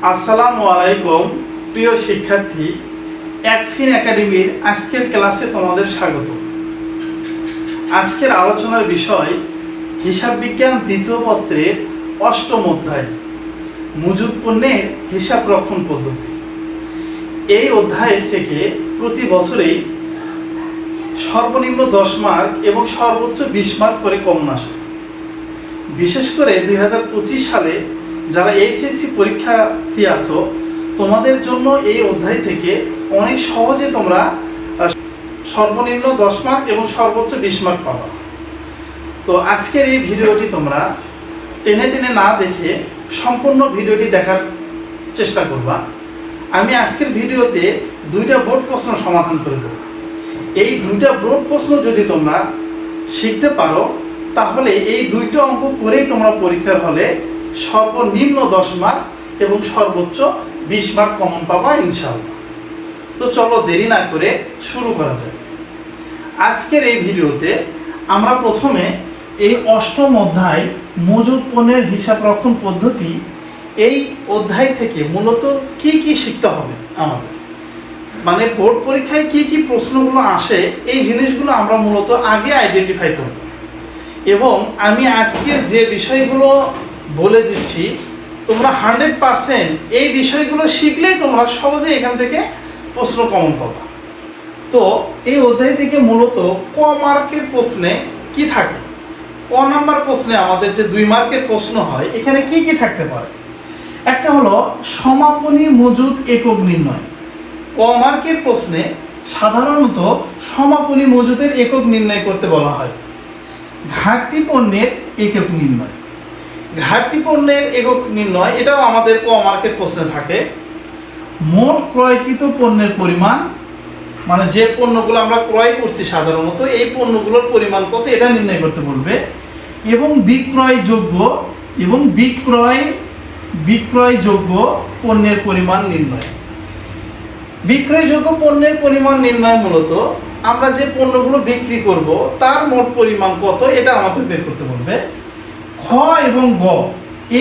আসসালামু আলাইকুম প্রিয় শিক্ষার্থী, একফিন একাডেমির আজকের ক্লাসে তোমাদের স্বাগত। আজকের আলোচনার বিষয় হিসাব বিজ্ঞান দ্বিতীয় পত্রের ৮ম অধ্যায় মজুদ পণ্যের হিসাব রক্ষণ পদ্ধতি। এই অধ্যায় থেকে প্রতি বছরেই সর্বনিম্ন 10 মার্ক এবং সর্বোচ্চ 20 মার্ক করে কমন আসে। বিশেষ করে 2025 সালে যারা এইচএসসি পরীক্ষার্থী আছো, তোমাদের জন্য এই অধ্যায় থেকে অনেক সহজে তোমরা সর্বনিম্ন 10 মার্ক এবং সর্বোচ্চ 20 মার্ক পাবা। তো আজকের এই ভিডিওটি তোমরা টেনে টেনে না দেখে সম্পূর্ণ ভিডিওটি দেখার চেষ্টা করবা। আমি আজকের ভিডিওতে 2টা বোর্ড প্রশ্ন সমাধান করে দেব। এই 2টা বোর্ড প্রশ্ন যদি তোমরা শিখতে পারো, তাহলে এই 2টা অঙ্ক করেই তোমরা পরীক্ষার হলে সর্বনিম্ন 10 মার্ক এবং সর্বোচ্চ 20 মার্ক কমন পাবা ইনশাআল্লাহ। তো চলো দেরি না করে শুরু করা যায়। আজকের এই ভিডিওতে আমরা প্রথমে এই ৮ম অধ্যায় মজুদ পণ্যের হিসাব রক্ষণ পদ্ধতি, এই অধ্যায় থেকে মূলত কি কি শিখতে হবে আমাদের, মানে বোর্ড পরীক্ষায় কি কি প্রশ্নগুলো আসে, এই জিনিসগুলো আমরা মূলত আগে আইডেন্টিফাই করব। এবং আমি আজকে যে বিষয়গুলো বলে দিচ্ছি, তোমরা 100% এই বিষয়গুলো শিখলেই তোমরা সহজে এখান থেকে প্রশ্ন কমন পাবা। তো এই অধ্যায় থেকে মূলত ক মার্কের প্রশ্নে কি থাকে, ক নাম্বার প্রশ্নে আমাদের যে 2 মার্কের প্রশ্ন হয়, এখানে কি কি থাকতে পারে। একটা হলো সমাপনী মজুদ একক নির্ণয়। ক মার্কের প্রশ্নে সাধারণত সমাপনী মজুদের একক নির্ণয় করতে বলা হয়। ঘাটতি পণ্যের একক নির্ণয়, ঘাটতি পণ্যের একক নির্ণয় এটাও আমাদের ক মার্কের প্রশ্নে থাকে। মোট ক্রয়কৃত পণ্যের পরিমাণ, মানে যে পণ্যগুলো আমরা ক্রয় করছি সাধারণত এই পণ্যগুলোর পরিমাণ কত এটা নির্ণয় করতে বলবে। এবং বিক্রয়যোগ্য পণ্যের পরিমাণ নির্ণয়। বিক্রয়যোগ্য পণ্যের পরিমাণ নির্ণয় মূলত আমরা যে পণ্যগুলো বিক্রি করব তার মোট পরিমাণ কত এটা আমাদের বের করতে বলবে। খ এবং গ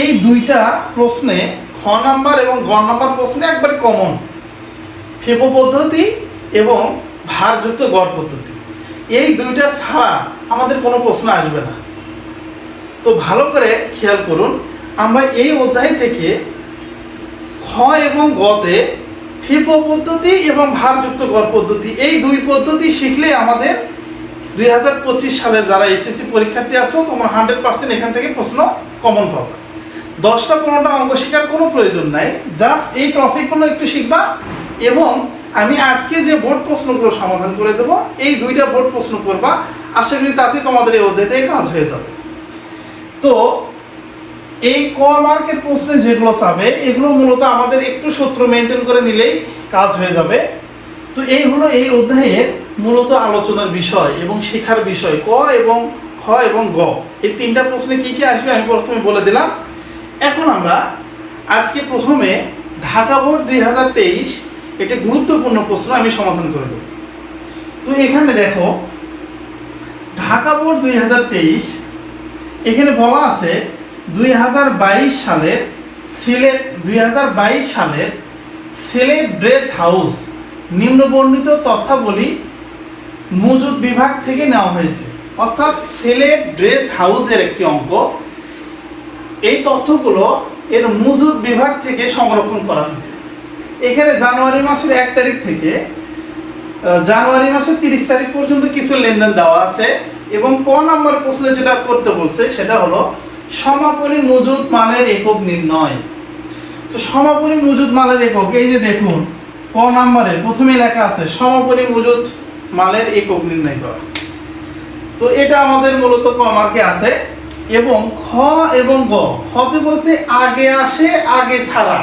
এই 2টা প্রশ্নে, খ নাম্বার এবং গ নাম্বার প্রশ্নে একবারে কমন, ফিফো পদ্ধতি এবং ভারযুক্ত গড় পদ্ধতি, এই 2টা ছাড়া আমাদের কোনো প্রশ্ন আসবে না। তো ভালো করে খেয়াল করুন, আমরা এই অধ্যায় থেকে খ এবং গতে ফিফো পদ্ধতি এবং ভারযুক্ত গড় পদ্ধতি এই 2 পদ্ধতি শিখলে আমাদের 2025 সালের যারা এসএসসি পরীক্ষার্থী আছো, তোমরা 100% এখান থেকে প্রশ্ন কমন পাবে। 10টা 15টা অঙ্ক শেখার কোনো প্রয়োজন নাই, জাস্ট এই টপিকগুলো একটু শিখবা। এবং আমি আজকে যে বোর্ড প্রশ্নগুলো সমাধান করে দেবো, এই 2টা বোর্ড প্রশ্ন করবা, আশা করি তাতে তোমাদের এই অধ্যায় থেকে কাজ হয়ে যাবে। তো এই ক মার্কের প্রশ্নে যেগুলো চাবে এগুলো মূলত আমাদের একটু সূত্র মেনটেন করে নিলেই কাজ হয়ে যাবে। তো এই হলো এই অধ্যায়ের মূলত আলোচনার বিষয় এবং শেখার বিষয়। ক এবং খ এবং গ এই 3টা প্রশ্নে কি কি আসবে আমি প্রথমে বলে দিলাম। এখন আমরা আজকে প্রথমে ঢাকা বোর্ড 2023 একটি গুরুত্বপূর্ণ প্রশ্ন আমি সমাধান করে দেব। তো এখানে দেখো ঢাকা বোর্ড 2023, এখানে বলা আছে 2022 সালের সিলেট ড্রেস হাউস নিম্নবর্ণিত তথ্যাবলী মজুদ বিভাগ থেকে নেওয়া হয়েছে। অর্থাৎ সিলেট ড্রেস হাউসের একটি অঙ্ক, এই তথ্যগুলো এর মজুদ বিভাগ থেকে সংরক্ষণ করা হয়েছে। এখানে জানুয়ারি মাসের 1 তারিখ থেকে জানুয়ারি মাসের 30 তারিখ পর্যন্ত কিছু লেনদেন দেওয়া আছে। এবং ক নাম্বার প্রশ্নে যেটা করতে বলছে সেটা হলো সমাপনী মজুদ মালের একক নির্ণয়। তো সমাপনী মজুদ মালের একক, এই যে দেখুন ক নাম্বারে প্রথমে লেখা আছে সমাপনী মজুদ মালের একক নির্ণয় করা। তো এটা আমাদের মূলত ক মার্কে আছে। এবং খ এবং গ, খতে বলছে আগে আসে আগে ছাড়া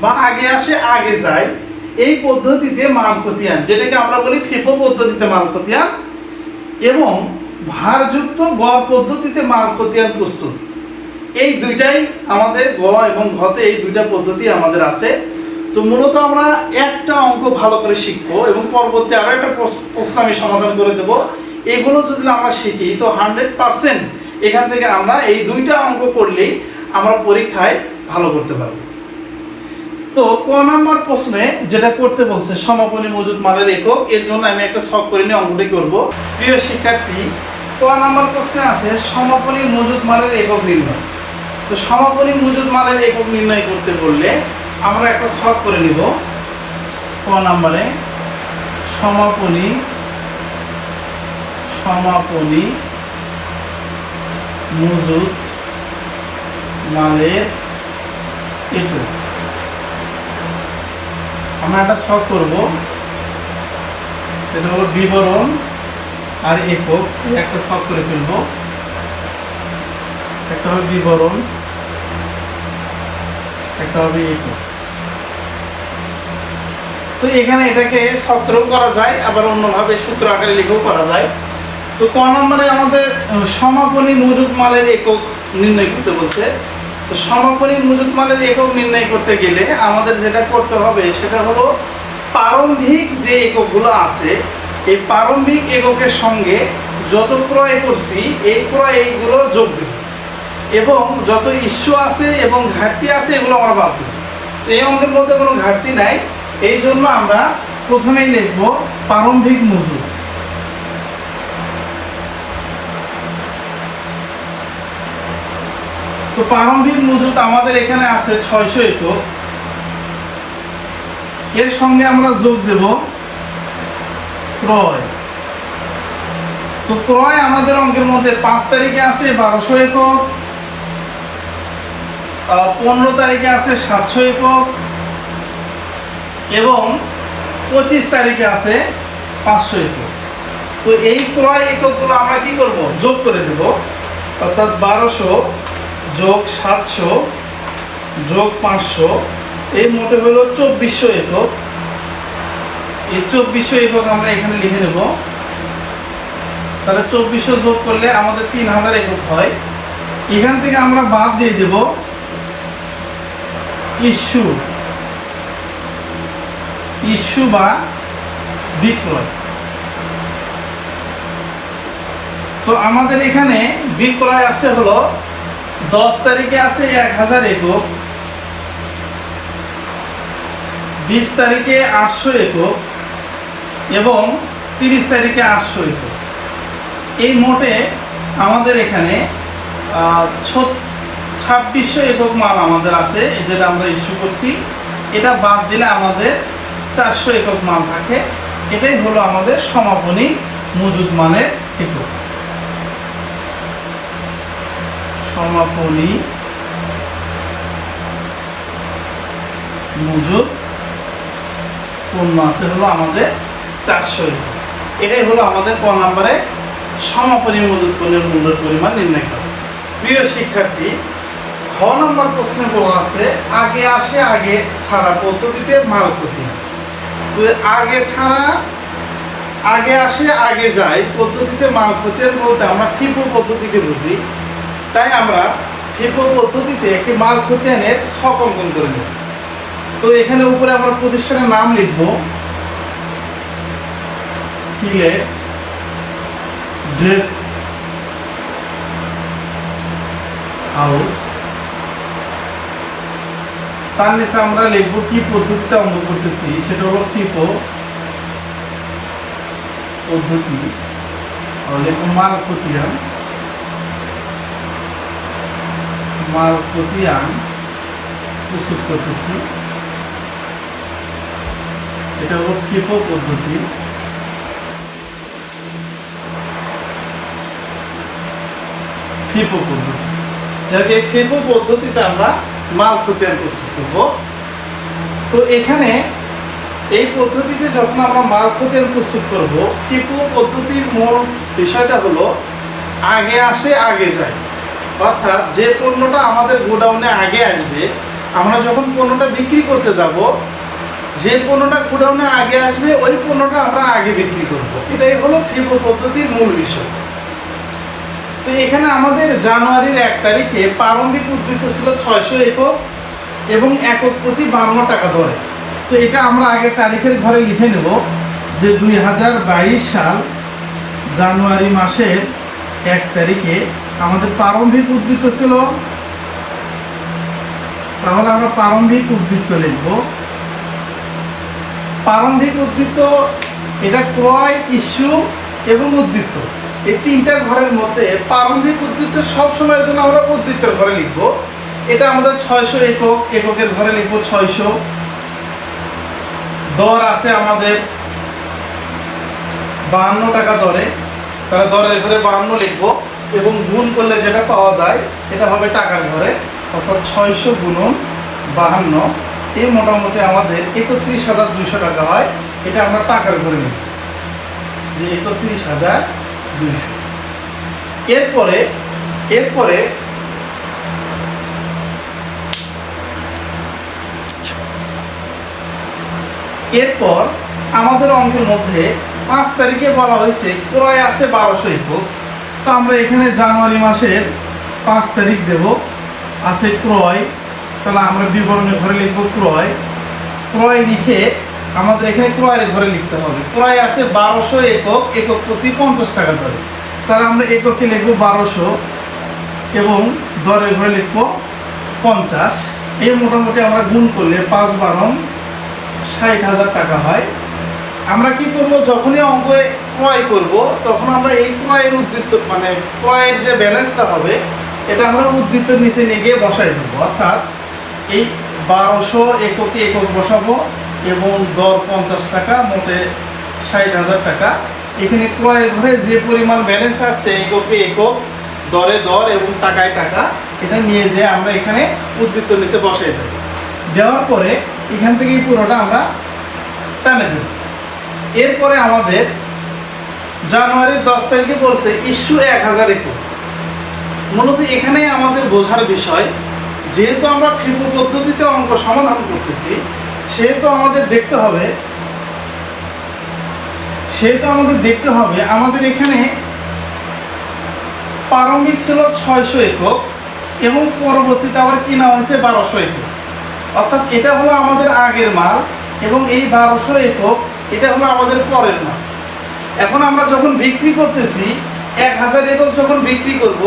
বা আগে আসে আগে যায় এই পদ্ধতিতে মাল খতিয়ান, যেটাকে আমরা বলি ফিফো পদ্ধতিতে মাল খতিয়ান, এবং ভারযুক্ত গড় পদ্ধতিতে মাল খতিয়ান প্রস্তুত। এই 2টাই আমাদের গ এবং ঘতে এই 2টা পদ্ধতি আমাদের আছে। তো মূলত আমরা একটা অঙ্ক ভালো করে শিখবো এবং পরবর্তী আরো একটা প্রশ্ন আমি সমাধান করে দেব। এগুলো যদি আমরা শিখি তো 100% এখান থেকে আমরা এই 2টা অঙ্ক করলেই আমরা পরীক্ষায় ভালো করতে পারবো। তো ক নাম্বার প্রশ্নে যেটা করতে বলছে সমাপনী মজুদ মালের একক, এর জন্য আমি একটা শখ করে নিয়ে অঙ্কটি করব। প্রিয় শিক্ষার্থী, ক নাম্বার প্রশ্নে আছে সমাপনী মজুদ মালের একক নির্ণয়। তো সমাপনী মজুদ মালের একক নির্ণয় করতে বললে আমরা একটা শখ করে নিব। ক নাম্বারে সমাপনী মজুদ মালের একক আমরা একটা শখ করব, এটা হলো বিবরণ আর একক, একটা শখ করে ফেলব। একটা হবে বিবরণ, একটা হবে একক। তো এখানে এটাকে শখেও করা যায়, আবার অন্যভাবে সূত্র আকারে লিখেও করা যায়। তো ক নম্বরে আমাদের সমাপনী মজুদ মালের একক নির্ণয় করতে বলছে। তো সমাপনী মজুদ মালের একক নির্ণয় করতে গেলে আমাদের যেটা করতে হবে সেটা হলো প্রারম্ভিক যে এককগুলো আছে এই প্রারম্ভিক এককের সঙ্গে যত ক্রয় করছি এই এইগুলো যোগ দেব এবং যত ইস্যু আছে এবং ঘাটতি আছে এগুলো আমরা বাদ দেব। এই অঙ্কের মধ্যে কোনো ঘাটতি নাই, এই জন্য আমরা প্রথমেই লিখব প্রারম্ভিক মজুদ। তো প্রারম্ভিক মজুদ আমাদের এখানে আছে 600 একক, এর সঙ্গে আমরা যোগ দেব ক্রয়। তো ক্রয় আমাদের অঙ্কের মধ্যে 5 তারিখে আছে 1200 একক, 15 তারিখে আছে 700 একক এবং 25 তারিখে আছে 500 একক। তো এই ক্রয় এককগুলো আমরা কি করব, যোগ করে দেব। অর্থাৎ 1200 যোগ 700 যোগ 500, এই মোটে হলো 2400 একক। এই 2400 একক আমরা এখানে লিখে নেব। তাহলে 2400 যোগ করলে আমাদের 3000 একক হয়। এখান থেকে আমরা বাদ দিয়ে দেব ইস্যু বা বিক্রয়। তো আমাদের এখানে বিক্রয় আছে হলো 10 তারিখে আছে 1000 একক, 20 তারিখে 800 একক এবং 30 তারিখে 800 একক। এই মোটে আমাদের এখানে 2600 একক মাল আমাদের আছে, যেটা আমরা ইস্যু করছি। এটা বাদ দিলে আমাদের 400 একক মাল থাকে। এটাই হলো আমাদের সমাপনী মজুদ মালের একক। সমাপনী মজুদ পণ্য আছে হলো আমাদের 400 একক। এটাই হলো আমাদের ক নম্বরে সমাপনী মজুদ পণ্যের মূল্যের পরিমাণ নির্ণয় করা। প্রিয় শিক্ষার্থী, খ নম্বর প্রশ্নে বলা আছে আগে আসে আগে ছাড়া পদ্ধতিতে মাল ক্ষতি। আগে আসে আগে যায় পদ্ধতিতে মাল ক্ষতিয়ান বলতে আমরা ফিফো পদ্ধতিকে বুঝি। তাই আমরা ফিফো পদ্ধতিতে একটি মাল ক্ষতিয়ানের ছক অঙ্কন করে নেব। তো এখানে উপরে আমরা প্রতিষ্ঠানের নাম লিখব, সিলেট ড্রেস হাউস। তার নিচে আমরা লিখব কি পদ্ধতিতে অঙ্ক করতেছি, সেটা হলো ফিফো পদ্ধতি। লিখব মাল খতিয়ান প্রস্তুত করতেছি। এটা হলো ফিফো পদ্ধতি। এই ফিফো পদ্ধতিতে আমরা মাল খতিয়ান প্রস্তুত করব। তো এখানে এই পদ্ধতিতে যখন আমরা মাল খতিয়ান প্রস্তুত করব, ফিফো পদ্ধতির মূল বিষয়টা হলো আগে আসে আগে যায়। অর্থাৎ যে পণ্যটা আমাদের গোডাউনে আগে আসবে, আমরা যখন পণ্যটা বিক্রি করতে যাব, যে পণ্যটা গোডাউনে আগে আসবে ওই পণ্যটা আমরা আগে বিক্রি করব। এটাই হলো ফিফো পদ্ধতির মূল বিষয়। তো এখানে আমাদের জানুয়ারির 1 তারিখে প্রারম্ভিক উদ্বৃত্ত ছিল 600 একক এবং একক প্রতি 52 টাকা ধরে। তো এটা আমরা আগে তারিখের ঘরে লিখে নেব যে 2022 সাল জানুয়ারি মাসের 1 তারিখে আমাদের প্রারম্ভিক উদ্বৃত্ত ছিল তাহলে আমরা প্রারম্ভিক উদ্বৃত্ত লিখব। প্রারম্ভিক উদ্বৃত্ত এটা ক্রয়, ইস্যু এবং উদ্বৃত্ত, এই তিনটা ঘরের মধ্যে প্রারম্ভিক উদ্বৃত্ত সবসময়ের জন্য আমরা উদ্বৃত্তের ঘরে লিখব। এটা আমাদের 600 একক, এককের ঘরে লিখব 600। দর আছে আমাদের 52 টাকা দরে, তাহলে দরের ঘরে 52 লিখব এবং গুণ করলে যেটা পাওয়া যায় এটা হবে টাকার ঘরে, অর্থাৎ 600 গুণন 52, এই মোটামুটি আমাদের 31,200 টাকা হয়। এটা আমরা টাকার ঘরে লিখব যে 31,200। এরপরে এরপর আমাদের অঙ্কের মধ্যে 5 তারিখে বলা হয়েছে ক্রয় আছে 1200 একক। তো আমরা এখানে জানুয়ারি মাসের 5 তারিখ দেব, আছে ক্রয়, তাহলে আমরা বিবরণের ঘরে লিখব ক্রয়। ক্রয় লিখে আমাদের এখানে ক্রয়ের ঘরে লিখতে হবে। ক্রয় আছে 1200 একক, একক প্রতি 50 টাকা দরে, তাহলে আমরা এককে লিখব 1200 এবং দরের ঘরে লিখব 50। এই মোটামুটি আমরা গুণ করলে 5 12 60,000 টাকা হয়। আমরা কি করব, যখনই অঙ্ক ক্রয় করব তখন আমরা এই ক্রয়ের উদ্বৃত্ত মানে ক্রয়ের যে ব্যালেন্সটা হবে এটা আমরা উদ্বৃত্তের নিচে নিয়ে গিয়ে বসাই দেবো। অর্থাৎ এই 1200 এককে একক বসাবো এবং দর 50 টাকা, মোটে 60,000 টাকা। এখানে ক্রয়ের ঘরে যে পরিমাণ ব্যালেন্স আছে এককে একক, দরে দর এবং টাকায় টাকা, এটা নিয়ে যে আমরা এখানে উদ্বৃত্তের নিচে বসাই দেবো। দেওয়ার পরে এখান থেকে এই পুরোটা আমরা টানে দেব। এরপরে আমাদের জানুয়ারির 10 তারিখে বলছে ইস্যু 1000 একক। মূলত এখানে আমাদের বোঝার বিষয়, যেহেতু আমরা ফিবো পদ্ধতিতে অঙ্ক সমাধান করতেছি, সেহেতু আমাদের দেখতে হবে আমাদের এখানে প্রারম্ভিক ছিল 600 একক এবং পরবর্তীতে আবার কিনা হয়েছে 1200 একক। অর্থাৎ এটা হলো আমাদের আগের মাল এবং এই 1200 একক এটা হলো আমাদের পরের মাল। এখন আমরা যখন বিক্রি করতেছি 1000 একক যখন বিক্রি করব,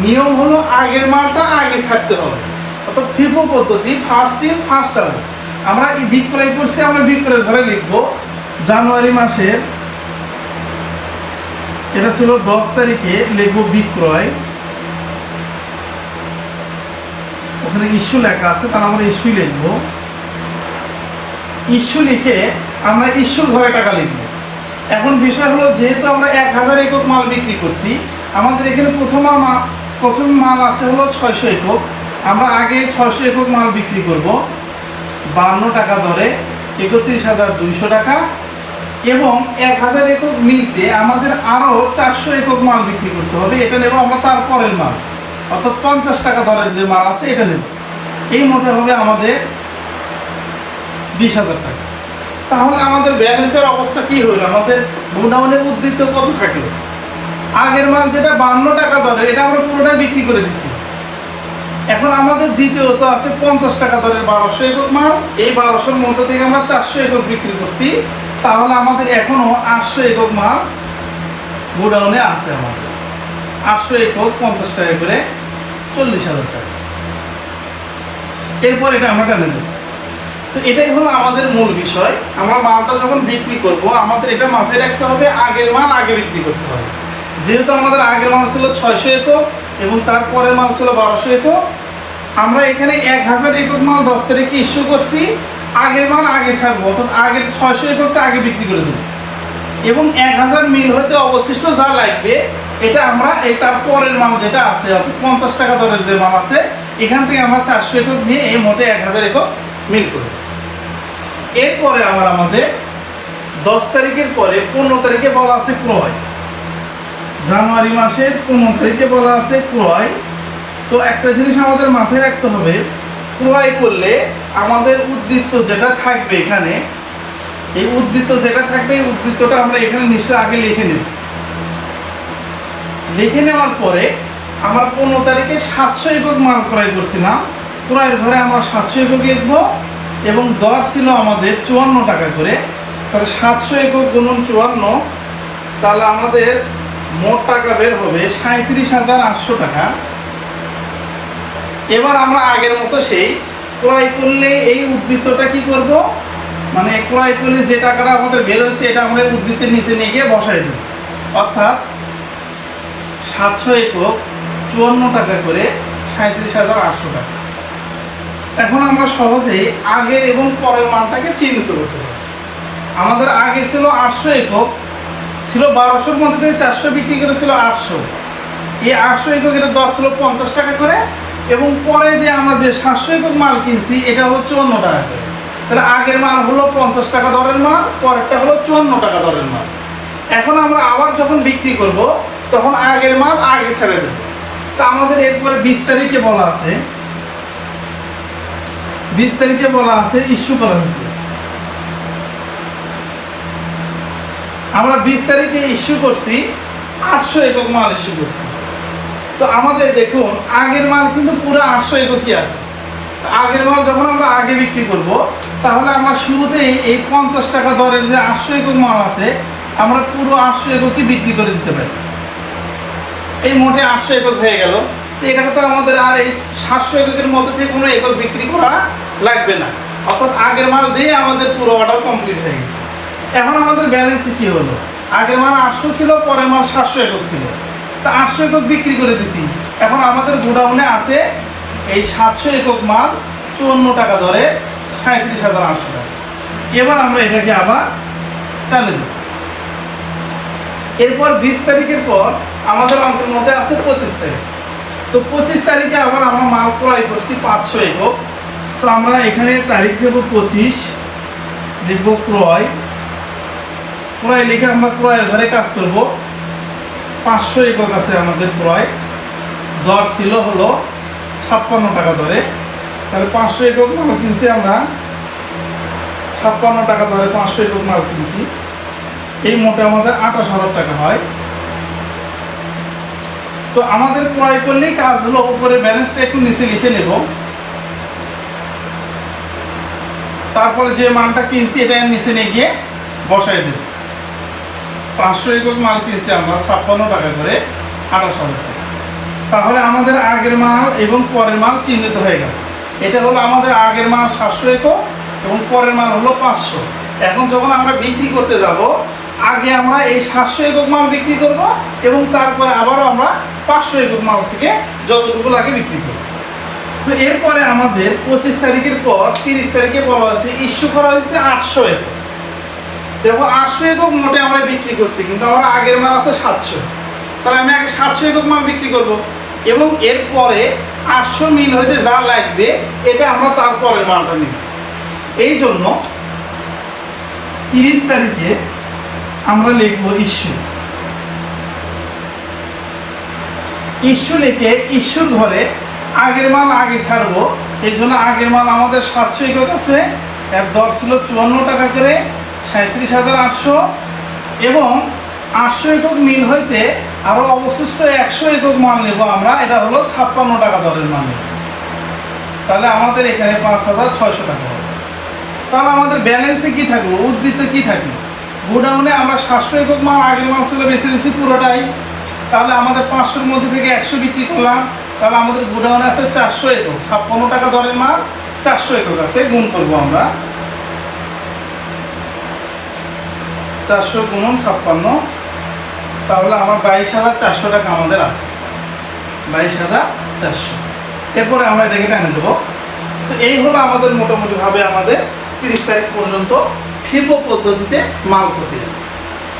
নিয়ম হলো আগের মালটা আগে ছাড়তে হবে। অর্থাৎ ফিফো পদ্ধতি, ফার্স্ট ইন ফার্স্ট আউট। আমরা এই বিক্রয় করছি, আমরা বিক্রয়ের ঘরে লিখব জানুয়ারি মাসের, এটা ছিল 10 তারিখে লিখব বিক্রয়, ওখানে ইস্যু লেখা আছে তাহলে আমরা ইস্যুই লিখব। ইস্যু লিখে আমরা ইস্যুর ঘরে টাকা লিখব। এখন বিষয় হলো, যেহেতু আমরা 1000 একক মাল বিক্রি করছি, আমাদের এখানে প্রথম মাল আছে হলো 600 একক। আমরা আগে 600 একক মাল বিক্রি করব 52 টাকা দরে, 31,200 টাকা, এবং 1000 একক মিলতে আমাদের আরও 400 একক মাল বিক্রি করতে হবে। এটা নেব আমরা তারপরের মাল, অর্থাৎ 50 টাকা দরের যে মাল আছে এটা নেব। এই মোটে হবে আমাদের 20,000 টাকা। তাহলে আমাদের ব্যালেন্সের অবস্থা কি হলো, আমাদের গোডাউনে উদ্বৃত্ত কত থাকলো? আগের মাল যেটা 52 টাকা দরে, এটা আমরা পুরোটাই বিক্রি করে দিচ্ছি। এখন আমাদের দ্বিতীয়ত আছে 50 টাকা দরের 1200 একক মাল। এই 1200-র মধ্যে থেকে আমরা 400 একক বিক্রি করছি, তাহলে আমাদের এখনো 800 একক মাল গোডাউনে আছে। আমাদের 800 একক 50 টাকা করে 40,000 টাকা। এরপর এটা আমরা টানে দেব। তো এটাই হলো আমাদের মূল বিষয়। আমরা মালটা যখন বিক্রি করব, আমাদের এটা মাথায় রাখতে হবে, আগের মাল আগে বিক্রি করতে হবে। যেহেতু আমাদের আগের মাল ছিল 600 একক এবং তারপরের মাল ছিল 1200 একক, আমরা এখানে 1000 একক মাল 10 তারিখে ইস্যু করছি, আগের মাল আগে ছাড়বো, অর্থাৎ আগের 600 এককটা আগে বিক্রি করে দেবো এবং 1000 মিল হতে অবশিষ্ট যা লাগবে এটা আমরা এই তারপরের মাল যেটা আছে, অর্থাৎ 50 টাকা দরের যে মাল আছে, এখান থেকে আমরা 400 একক নিয়ে এই মোটে 1000 একক মিল করব। এরপরে আমাদের 10 তারিখের পরে 15 তারিখে বলা আছে ক্রয়। জানুয়ারি মাসের 15 তারিখে বলা আছে ক্রয়। তো একটা জিনিস আমাদের মাথায় রাখতে হবে, ক্রয় করলে আমাদের উদ্বৃত্ত যেটা থাকবে এখানে, এই উদ্বৃত্ত যেটা থাকবে এই উদ্বৃত্তটা আমরা এখানে নিশ্চয় আগে লিখে নেব। লিখে নেওয়ার পরে আমরা 15 তারিখে 700 একক মাল ক্রয় করছিলাম, ক্রয়ের ঘরে আমরা 700 একক লিখবো এবং দর ছিল আমাদের 54 টাকা করে। তাহলে 700 একক গুণন 54, তাহলে আমাদের মোট টাকা বের হবে 37,800 টাকা। এবার আমরা আগের মতো সেই ক্রয় করলে এই উদ্বৃত্তটা কি করব, মানে ক্রয় করলে যে টাকাটা আমাদের বের হয়েছে এটা আমরা উদ্বৃত্তের নিচে নিয়ে গিয়ে বসাই দেব। অর্থাৎ 700 একক 54 টাকা করে 37,800 টাকা। এখন আমরা সহজেই আগের এবং পরের মানটাকে চিহ্নিত করতে পারি। আমাদের আগে ছিল 800 একক, ছিল 1200-র মধ্যে থেকে 400 বিক্রি করেছিল 800। এই 800 একক এটা দর ছিল 50 টাকা করে, এবং পরে যে আমরা যে 700 একক মাল কিনছি এটা হলো 54 টাকা করে। তাহলে আগের মাল হলো 50 টাকা দরের মাল, পরেরটা হলো 54 টাকা দরের মাল। এখন আমরা আবার যখন বিক্রি করব তখন আগের মাল আগে ছেড়ে দেব। তা আমাদের এরপরে 20 তারিখে বলা আছে, 20 তারিখে বলা আছে ইস্যু করা হয়েছে। আমরা 20 তারিখে ইস্যু করছি 800 একক মাল ইস্যু করছি। তো আমাদের দেখুন আগের মাল কিন্তু পুরো 800 এককই আছে। আগের মাল যখন আমরা আগে বিক্রি করব তাহলে আমরা শুরুতেই এই 50 টাকা দরের যে 800 একক মাল আছে আমরা পুরো 800 এককই বিক্রি করে দিতে পারি। এই মোটে 800 একক হয়ে গেল। তো এটাকে তো আমাদের আর এই 700 এককের মধ্যে থেকে কোনো একক বিক্রি করা লাগবে না, অর্থাৎ আগের মাল দিয়ে আমাদের পুরো অর্ডার কমপ্লিট হয়ে গেছে। এখন আমাদের ব্যালেন্সে কি হলো, আগের মাল 800 ছিল, পরের মাল 700 একক ছিল। তা 800 একক বিক্রি করে দিছি। এখন আমাদের গোডাউনে আছে এই 700 একক মাল 54 টাকা দরে 37,800 টাকা। এবার আমরা এটাকে আবার টানে দেব। এরপর 20 তারিখের পর আমাদের অঙ্কের মধ্যে আছে 25 তারিখ। তো 25 তারিখে আবার আমরা মাল ক্রয় করছি 500 একক। তো আমরা এখানে তারিখ দেব 25, লিখব ক্রয়। ক্রয় লিখে আমরা ক্রয়ের ঘরে কাজ করব। 500 একক আছে আমাদের ক্রয়, দর ছিল হলো 56 টাকা দরে। তাহলে 500 একক মাল কিনছি আমরা 56 টাকা দরে 500 একক মাল কিনছি। এই মোটে আমাদের 28,000 টাকা হয়। তো আমাদের ক্রয় করলেই কাজ হলো উপরে ব্যালেন্সটা একটু নিচে লিখে নেব, তারপরে যে মালটা কিনছি এটা নিচে নিয়ে গিয়ে বসাই দেব। 500 একক মাল কিনছি আমরা 56 টাকা করে 28,000 টাকা। তাহলে আমাদের আগের মাল এবং পরের মাল চিহ্নিত হয়ে গেল। এটা হলো আমাদের আগের মাল 700 একক এবং পরের মাল হলো 500। এখন যখন আমরা বিক্রি করতে যাব আগে আমরা এই 700 একক মাল বিক্রি করব এবং তারপরে আবারও আমরা 500 একক মাল থেকে যতটুকু লাগে বিক্রি করব। তো এরপরে আমাদের 25 তারিখের পর 30 তারিখে বলা আছে ইস্যু করা হয়েছে 800 একক। দেখো 800 একক মোটে আমরা বিক্রি করছি, কিন্তু আমার আগের মাল আছে 700। তাহলে আমি আগে 700 একক মাল বিক্রি করব এবং এরপরে 800 মিল হইতে যা লাগবে এটা আমরা তারপরের মালটা নিব। এই জন্য 30 তারিখে আমরা লিখব ইস্যু। ইস্যু লিখে ইস্যুর ঘরে আগের মাল আগে ছাড়বো। এই জন্য আগের মাল আমাদের 700 একক আছে, এর দর ছিল 54 টাকা করে 37,800, এবং 800 একক মিল হইতে আরো অবশিষ্ট 100 একক মাল নেব আমরা, এটা হলো 56 টাকা দরের মাল। তাহলে আমাদের এখানে 5,600 টাকা হবে। তাহলে আমাদের ব্যালেন্সে কি থাকলো, উদ্বৃত্ত কি থাকলো, গোডাউনে আমরা 700 একক মাল আগের মাল ছিল বেশি বেশি পুরোটাই। তাহলে আমাদের 500-র মধ্যে থেকে 100 বিক্রি করলাম। তাহলে আমাদের গোডাউনে আছে 400 একক, 56 টাকা দরের মাল 400 একক আছে, গুণ করবো আমরা 400 গুণন 56। তাহলে আমার 22,400 টাকা আমাদের আছে, 22,400। এরপরে আমরা এটাকে টেনে দেবো। তো এই হলো আমাদের মোটামুটিভাবে আমাদের 30 তারিখ পর্যন্ত ফিবো পদ্ধতিতে মাল ক্ষতি।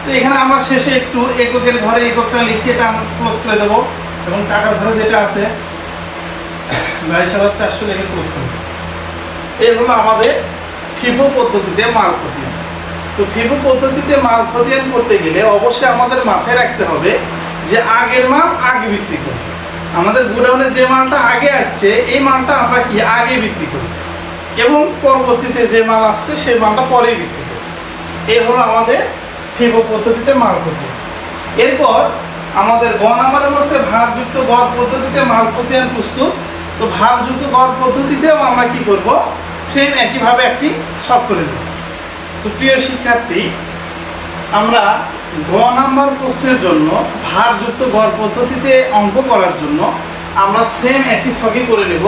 তো এখানে আমরা শেষে একটু এককের ঘরে এককটা লিখে এটা আমরা ক্লোজ করে দেবো, এবং টাকার ঘরে যেটা আছে 22,400 লিখে ক্লোজ করে দেবো। এই হলো আমাদের ফিবো পদ্ধতিতে মাল ক্ষতি। তো ফিবো পদ্ধতিতে মাল খতিয়ান করতে গেলে অবশ্যই আমাদের মাথায় রাখতে হবে যে আগের মাল আগে বিক্রি করব। আমাদের গোডাউনে যে মালটা আগে আসছে এই মালটা আমরা কি আগে বিক্রি করি, এবং পরবর্তীতে যে মাল আসছে সেই মালটা পরে বিক্রি করি। এই হলো আমাদের ফিবো পদ্ধতিতে মাল খতিয়ান। এরপর আমাদের গ নাম্বারের মধ্যে ভারযুক্ত গড় পদ্ধতিতে মাল খতিয়ান প্রস্তুত। তো ভারযুক্ত গড় পদ্ধতিতেও আমরা কি করব, সেম একইভাবে একটি সব করে দেব। তো প্রিয় শিক্ষার্থী, আমরা গ নাম্বার প্রশ্নের জন্য ভারযুক্ত গড় পদ্ধতিতে অঙ্ক করার জন্য আমরা সেম একই ছকে করে নেব।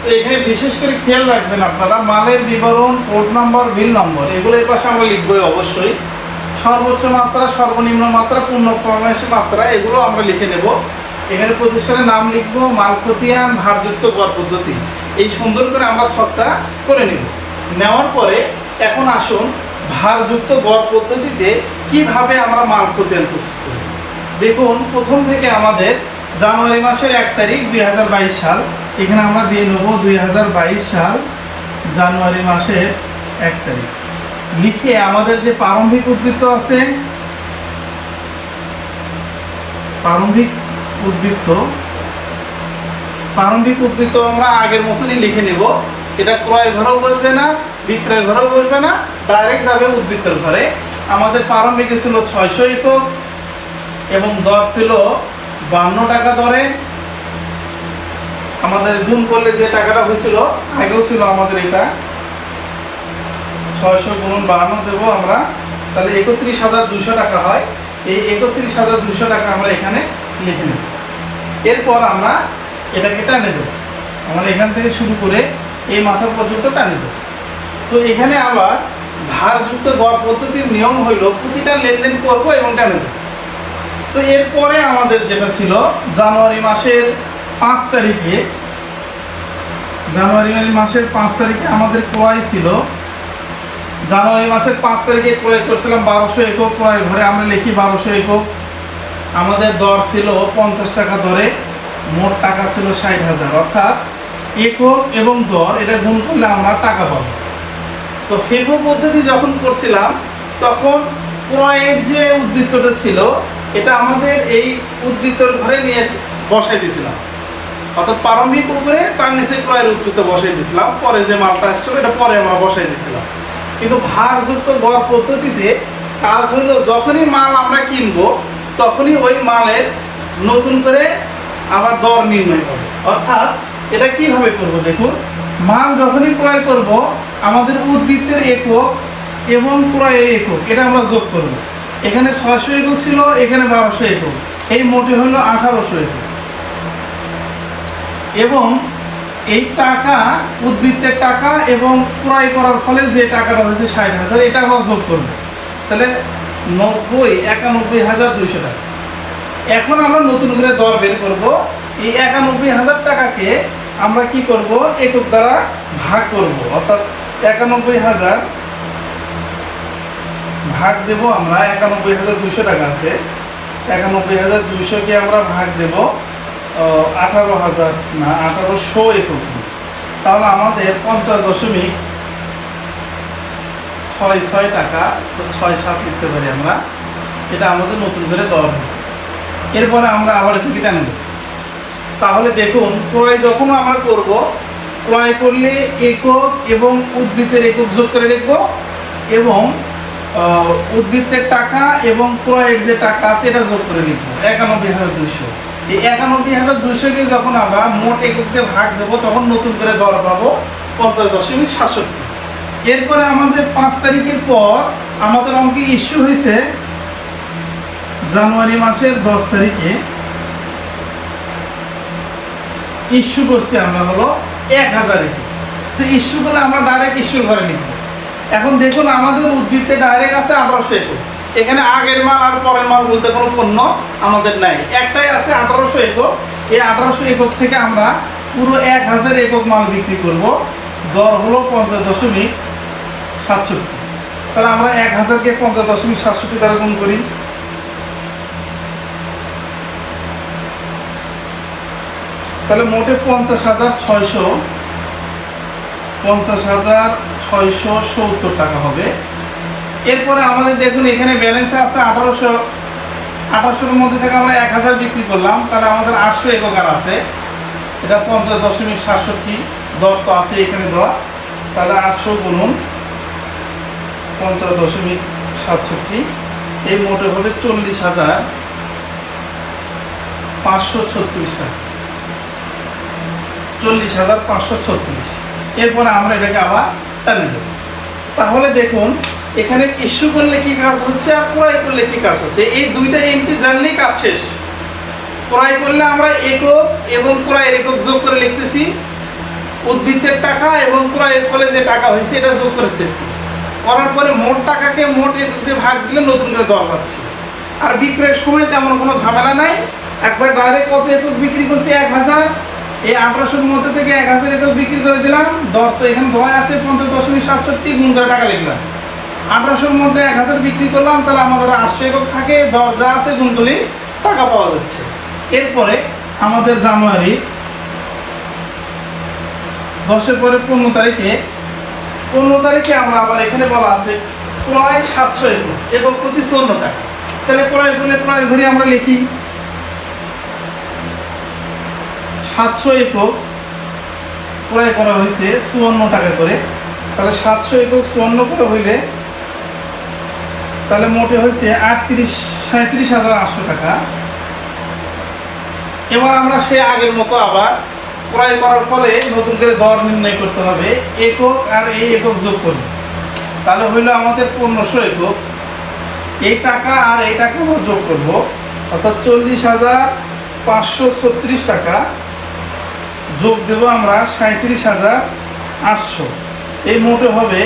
তো এখানে বিশেষ করে খেয়াল রাখবেন আপনারা, মালের বিবরণ, কোড নাম্বার, বিল নম্বর, এগুলো এই পাশে আমরা লিখবই অবশ্যই। সর্বোচ্চ মাত্রা, সর্বনিম্ন মাত্রা, পূর্ণ ক্রমাংশের মাত্রা, এগুলো আমরা লিখে নেব। এখানে প্রতিষ্ঠানের নাম লিখবো, মাল খতিয়ান, ভারযুক্ত গড় পদ্ধতি, এই সুন্দর করে আমরা ছকটা করে নেব। নেওয়ার পরে এখন আসুন ভারযুক্ত গড় পদ্ধতিতে কিভাবে আমরা মাল খতিয়ান প্রস্তুত করি। দেখুন, প্রথম থেকে আমাদের জানুয়ারি মাসের 1 তারিখ 2022 সাল, এখানে আমরা দিয়ে নেব 2022 সাল জানুয়ারি মাসের 1 তারিখ লিখে আমাদের যে প্রারম্ভিক উদ্ধৃত আছে, প্রারম্ভিক উদ্ধৃত আমরা আগের মতনই লিখে নেব। এটা ক্রয় ঘরেও বসবে না, বিক্রয় ঘরেও বসবে না, ডাইরেক্ট যাবে উদ্ধৃতের ঘরে। আমাদের প্রারম্ভিক ছিল 600 একক এবং দর ছিল 52 টাকা দরে। আমাদের গুণ করলে যে টাকাটা হয়েছিল, আগেও ছিল আমাদের এটা 600 গুণন 52 দেবো আমরা, তাহলে 31,200 টাকা হয়। এই 31,200 টাকা আমরা এখানে লিখে নেব। এরপর আমরা এটাকে টানে দেবো, আমরা এখান থেকে শুরু করে এই মাথা পর্যন্ত টানে দেবো। তো এখানে আবার ভারযুক্ত গড় পদ্ধতির নিয়ম হইল প্রতিটা লেনদেন করবো এবং টানে দেবো। তো এরপরে আমাদের যেটা ছিল জানুয়ারি মাসের 5 তারিখে, আমাদের ক্রয় ছিল, জানুয়ারি মাসের 5 তারিখে ক্রয় করছিলাম 1200 একক। ক্রয় ঘরে আমরা লিখি 1200 একক। আমাদের দর ছিল 50 টাকা দরে, মোট টাকা ছিল 60,000। অর্থাৎ একক এবং দর এটা গুণ করলে আমরা টাকা পাবো। তো ফিফো পদ্ধতি যখন করছিলাম তখন ক্রয়ের যে উদ্ধৃতটা ছিল, এটা আমাদের এই উদ্ধৃতর ঘরে নিয়ে বসাই দিয়েছিলাম। অর্থাৎ প্রারম্ভিক উপরে তার নিচে ক্রয়ের উদ্ধৃত বসাই দিয়েছিলাম, পরে যে মালটা আসছিল এটা পরে আমরা বসাই দিয়েছিলাম। কিন্তু ভারযুক্ত গড় পদ্ধতিতে কাজ হলো, যখনই মাল আমরা কিনবো তখনই ওই মালের নতুন করে আবার দর নির্ণয় হবে। অর্থাৎ এটা কিভাবে করব, দেখুন, মাল যখনই ক্রয় করব আমাদের উদ্ধৃতের একক এবং ক্রয়ের একক এটা আমরা যোগ করব। এখানে 600 একক ছিল, এখানে 1200 একক, এই মোটে হলো 1800 একক। এবং এই টাকা, উদ্ধৃতের টাকা এবং ক্রয় করার ফলে যে টাকাটা হয়েছে 60,000, এটা আমরা যোগ করব। তাহলে 91,200 টাকা। এখন আমরা নতুন করে দর বের করব। এই 91,000 টাকাকে আমরা কি করব, একক দ্বারা ভাগ করব। অর্থাৎ 91,000 ভাগ দেব আমরা, 91,200 টাকা আছে, 91,200কে আমরা ভাগ দেব 18,000 একক। তাহলে আমাদের 50.66 টাকা, 6-7 লিখতে পারি আমরা। এটা আমাদের নতুন করে দর হয়েছে। এরপরে আমরা আবার এটাকে টানে দেব। তাহলে দেখুন, ক্রয় যখন আমরা করব, ক্রয় করলে একক এবং উদ্ধৃতের একক যোগ করে লিখব এবং উদ্ধৃতের টাকা এবং ক্রয়ের যে টাকা আছে এটা যোগ করে লিখব 91,200। এই 91,200কে যখন আমরা মোট একক দিয়ে ভাগ দেবো তখন নতুন করে দর পাবো 50.67। এরপরে আমাদের 5 তারিখের পর আমাদের অঙ্কে ইস্যু হয়েছে জানুয়ারি মাসের 10 তারিখে ইস্যু করছি আমরা হলো 1000 একক। তো ইস্যু করলে আমরা ডাইরেক্ট ইস্যুর ঘরে লিখব। এখন দেখুন, আমাদের উদ্ধৃতে ডাইরেক্ট আছে 1800 একক। এখানে আগের মাল আর পরের মাল বলতে কোনো পণ্য আমাদের নাই, একটাই আছে 1800 একক। এই 1800 একক থেকে আমরা পুরো 1000 একক মাল বিক্রি করব। দর হলো 50.67। তাহলে আমরা 1000কে 50.67 দ্বারা গুণ করি। তাহলে মোটে 50,670 টাকা হবে। এরপরে আমাদের দেখুন, এখানে ব্যালেন্সে আছে 1800 মধ্যে থেকে আমরা 1000 বিক্রি করলাম, তাহলে আমাদের 800 একক আর আছে। এটা 50.67 দর তো আছে এখানে দেওয়া। তাহলে 800 গুণন 50.67, এই মোটে হবে 40,536 টাকা, 40,536। এরপরে আমরা এটাকে আবার টানে দেব। তাহলে দেখুন, এখানে ইস্যু করলে কি কাজ হচ্ছে আর ক্রয় করলে কি কাজ হচ্ছে, এই দুইটা এন্ট্রি জানলেই কাজ শেষ। ক্রয় করলে আমরা একক এবং ক্রয়ের একক যোগ করে লিখতেছি উদ্বৃত্তের টাকা এবং ক্রয়ের ফলে যে টাকা হয়েছে এটা যোগ করতেছি, করার পরে মোট টাকাকে মোট একক দিয়ে ভাগ দিলে নতুন করে দর পাচ্ছি। আর বিক্রয়ের সময় তেমন কোনো ঝামেলা নাই, একবার ডাইরেক্ট কত একক বিক্রি করছি 1000, এই 1800-র মধ্যে থেকে 1000 একক বিক্রি করে দিলাম। দর তো এখানে দর আছে 50.67 গুণ করে টাকা লিখলাম। 1800-র মধ্যে 1000 বিক্রি করলাম, তাহলে আমাদের 800 একক থাকে, দর যা আছে গুণ করলে টাকা পাওয়া যাচ্ছে। এরপরে আমাদের জানুয়ারি 10-এর পরে 15 তারিখে আমরা আবার এখানে বলা আছে ক্রয় 700 একক, একক প্রতি 54 টাকা। তাহলে ক্রয় করলে ক্রয়ের ঘরে আমরা লিখি 700 একক ক্রয় করা হয়েছে 54 টাকা করে। তাহলে 700 একক 54 করে হইলে তাহলে মোটে হয়েছে 37,800 টাকা। এবার আমরা সে আগের মতো আবার ক্রয় করার ফলে নতুন করে দর নির্ণয় করতে হবে, একক আর এই একক যোগ করি, তাহলে হইলো আমাদের 1500 একক। এই টাকা আর এই টাকা আমরা যোগ করব, অর্থাৎ 40,536 টাকা যোগ দেব আমরা 37,800। এই মোটে হবে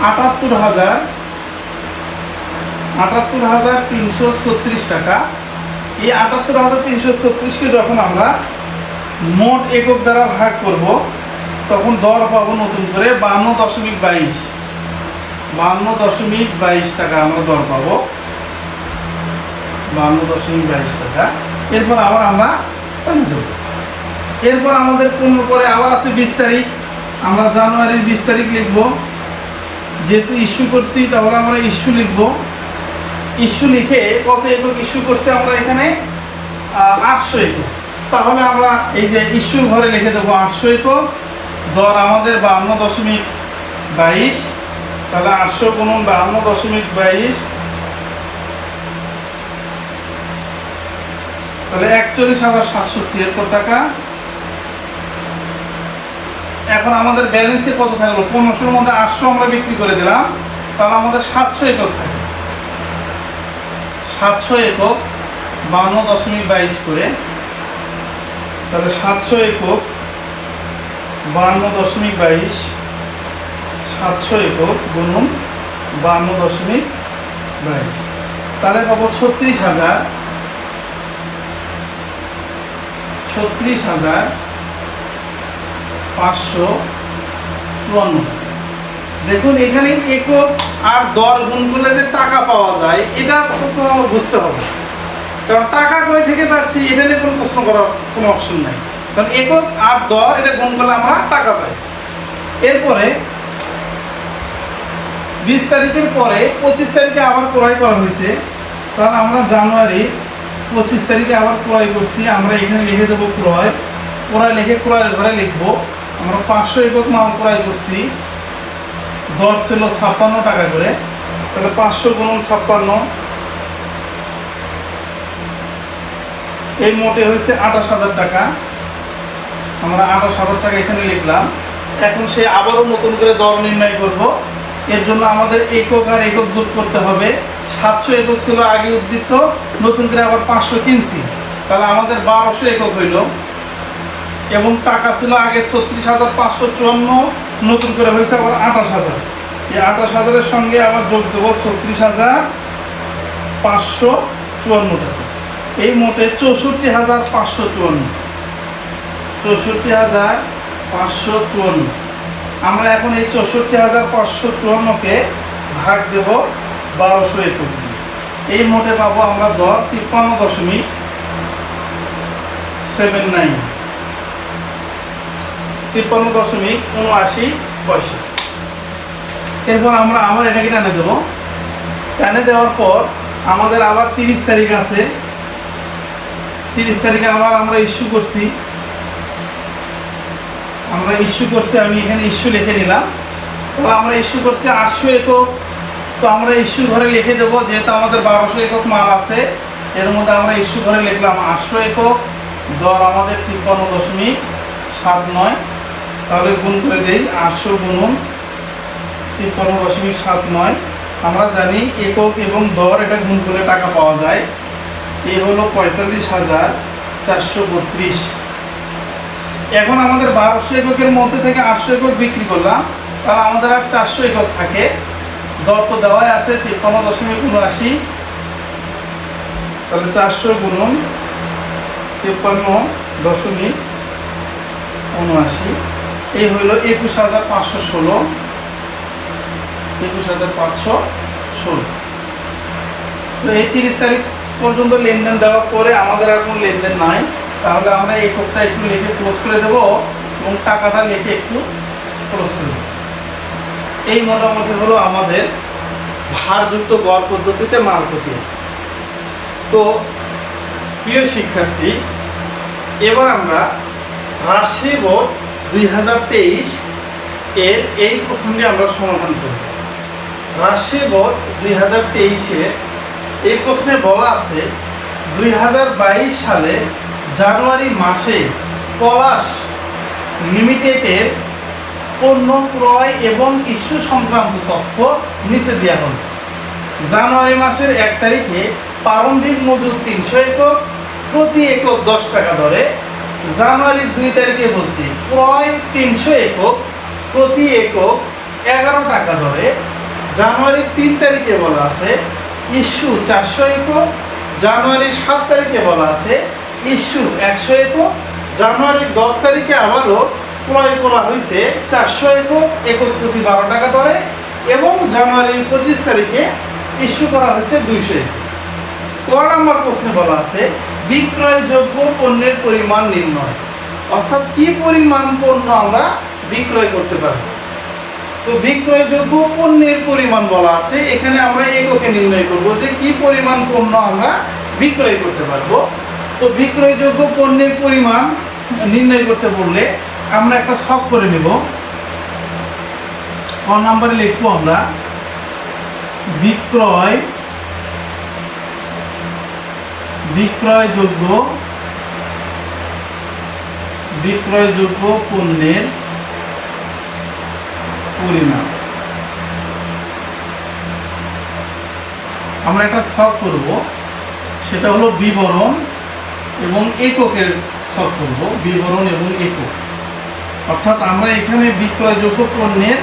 78,336 টাকা। এই 78,336-কে যখন আমরা মোট একক দ্বারা ভাগ করব তখন দর পাবো নতুন করে 52.22 টাকা আমরা দর পাবো, 52.22 টাকা। এরপর আবার আমরা দেব। এরপর আমাদের 15 পরে আবার আছে 20 তারিখ, আমরা জানুয়ারির 20 তারিখ লিখবো। যেহেতু ইস্যু করছি তাহলে আমরা ইস্যু লিখবো। ইস্যু লিখে কত একক ইস্যু করছে আমরা এখানে 800 একক। তাহলে আমরা এই যে ইস্যুর ঘরে লিখে দেবো 800 একক, দর আমাদের 52.22। তাহলে 800 গুণন 52.22, তাহলে 41,776 টাকা। এখন আমাদের ব্যালেন্সে কত থাকলো? 1500-র মধ্যে 800 আমরা বিক্রি করে দিলাম, তাহলে আমাদের 700 একক থাকে। 700 একক 52.22 করে, তাহলে 700 একক 52.22, 700 একক গুণন 52.22, তাহলে পাবো 36,554। দেখুন এখানে একক আর দর গুণ করলে যে টাকা পাওয়া যায় এটা তো বুঝতে হবে, কারণ টাকা কই থেকে পাচ্ছি এটা নিয়ে কোনো প্রশ্ন করার কোনো অপশন নাই, কারণ একক আর দর এটা গুণ করলে আমরা টাকা পাই। এরপরে 20 তারিখের পরে 25 তারিখে আবার ক্রয় করা হয়েছে, তাহলে আমরা জানুয়ারি 25 তারিখে আবার ক্রয় করছি। আমরা এখানে লিখে দেবো ক্রয় লিখে ক্রয়ের ঘরে লিখবো আমরা 500 একক মাল ক্রয় করছি, দর ছিল 56 টাকা করে। তাহলে 500 গুণন 56, এই মোটে হয়েছে 28,000 টাকা। আমরা 28,000 টাকা এখানে লিখলাম। এখন সে আবারও নতুন করে দর নির্ণয় করব, এর জন্য আমাদের একক আর একক যোগ করতে হবে। 700 একক ছিল আগে উদ্বৃত্ত, নতুন করে আবার 500 কিনছি, তাহলে আমাদের 1200 একক হইল। এবং টাকা ছিল আগে 36,554, নতুন করে হয়েছে আবার 28,000। এই 28,000-এর সঙ্গে আবার যোগ দেবো 36,554 টাকা। এই মোটে 64,554, 64,554। আমরা এখন এই 64,554-কে ভাগ দেব 1200 একক, এই মোটে পাবো আমরা দর 53.79, 53.79 পয়সা। এরপর আমরা আবার এটাকে টানে দেবো। টানে দেওয়ার পর আমাদের আবার 30 তারিখ আছে। 30 তারিখে আবার আমরা ইস্যু করছি। আমি এখানে ইস্যু লিখে নিলাম। তো আমরা ইস্যু করছি 800 একক। তো আমরা ইস্যু ঘরে লিখে দেবো, যেহেতু আমাদের 1200 একক মাল আছে, এর মধ্যে আমরা ইস্যু ঘরে লিখলাম 800 একক, দর আমাদের 53.79। তাহলে গুণ করে দেই 800 গুণন 53.79। আমরা জানি একক এবং দর এটা গুণ করে টাকা পাওয়া যায়। এই হলো 45,432। এখন আমাদের 1200 এককের মধ্যে থেকে 800 একক বিক্রি করলাম, তাহলে আমাদের আর 400 একক থাকে। দর তো দেওয়াই আছে 53.79, তাহলে 400 গুণন 53.79, এই হইল 21,516, 21,516। তো এই 30 তারিখ পর্যন্ত লেনদেন দেওয়ার পরে আমাদের আর কোনো লেনদেন নাই, তাহলে আমরা এককটা একটু লিখে ক্লোজ করে দেবো এবং টাকাটা লিখে একটু ক্লোজ করে দেবো। এই মোটামুটি হলো আমাদের ভারযুক্ত গড় পদ্ধতিতে মাল প্রক্রিয়া। তো প্রিয় শিক্ষার্থী, এবার আমরা রাজশাহী বোর্ড 2023 এর এই প্রশ্নটি আমরা সমাধান করব। রাজশাহী বোর্ড 2023-এর এই প্রশ্নে বলা আছে 2022 সালে জানুয়ারি মাসে পলাশ লিমিটেডের পণ্য ক্রয় এবং ইস্যু সংক্রান্ত তথ্য নিচে দেওয়া হল। জানুয়ারি মাসের 1 তারিখে প্রারম্ভিক মজুদ 300 একক, প্রতি একক 10 টাকা দরে। জানুয়ারির 2 তারিখে বলছি ক্রয় 300 একক, প্রতি একক 11 টাকা দরে। জানুয়ারির 3 তারিখে বলা আছে ইস্যু 400 একক। জানুয়ারির 7 তারিখে বলা আছে ইস্যু 100 একক। জানুয়ারির 10 তারিখে আবারও ক্রয় করা হয়েছে 400 একক, একক প্রতি 12 টাকা দরে। এবং জানুয়ারির 25 তারিখে ইস্যু করা হয়েছে 200 একক। ক নম্বর প্রশ্নে বলা আছে বিক্রয়যোগ্য পণ্যের পরিমাণ নির্ণয়, অর্থাৎ কি পরিমাণ পণ্য আমরা বিক্রয় করতে পারব। তো বিক্রয়যোগ্য পণ্যের পরিমাণ বলা আছে, এখানে আমরা এককে নির্ণয় করব যে কি পরিমাণ পণ্য আমরা বিক্রয় করতে পারবো। তো বিক্রয়যোগ্য পণ্যের পরিমাণ নির্ণয় করতে বললে আমরা একটা ছক করে নেব। ক নম্বরে লিখবো আমরা বিক্রয়যোগ্য পণ্যের পরিমাণ। আমরা একটা ছক করব, সেটা হলো বিবরণ এবং এককের ছক করব, বিবরণ এবং একক। অর্থাৎ আমরা এখানে বিক্রয়যোগ্য পণ্যের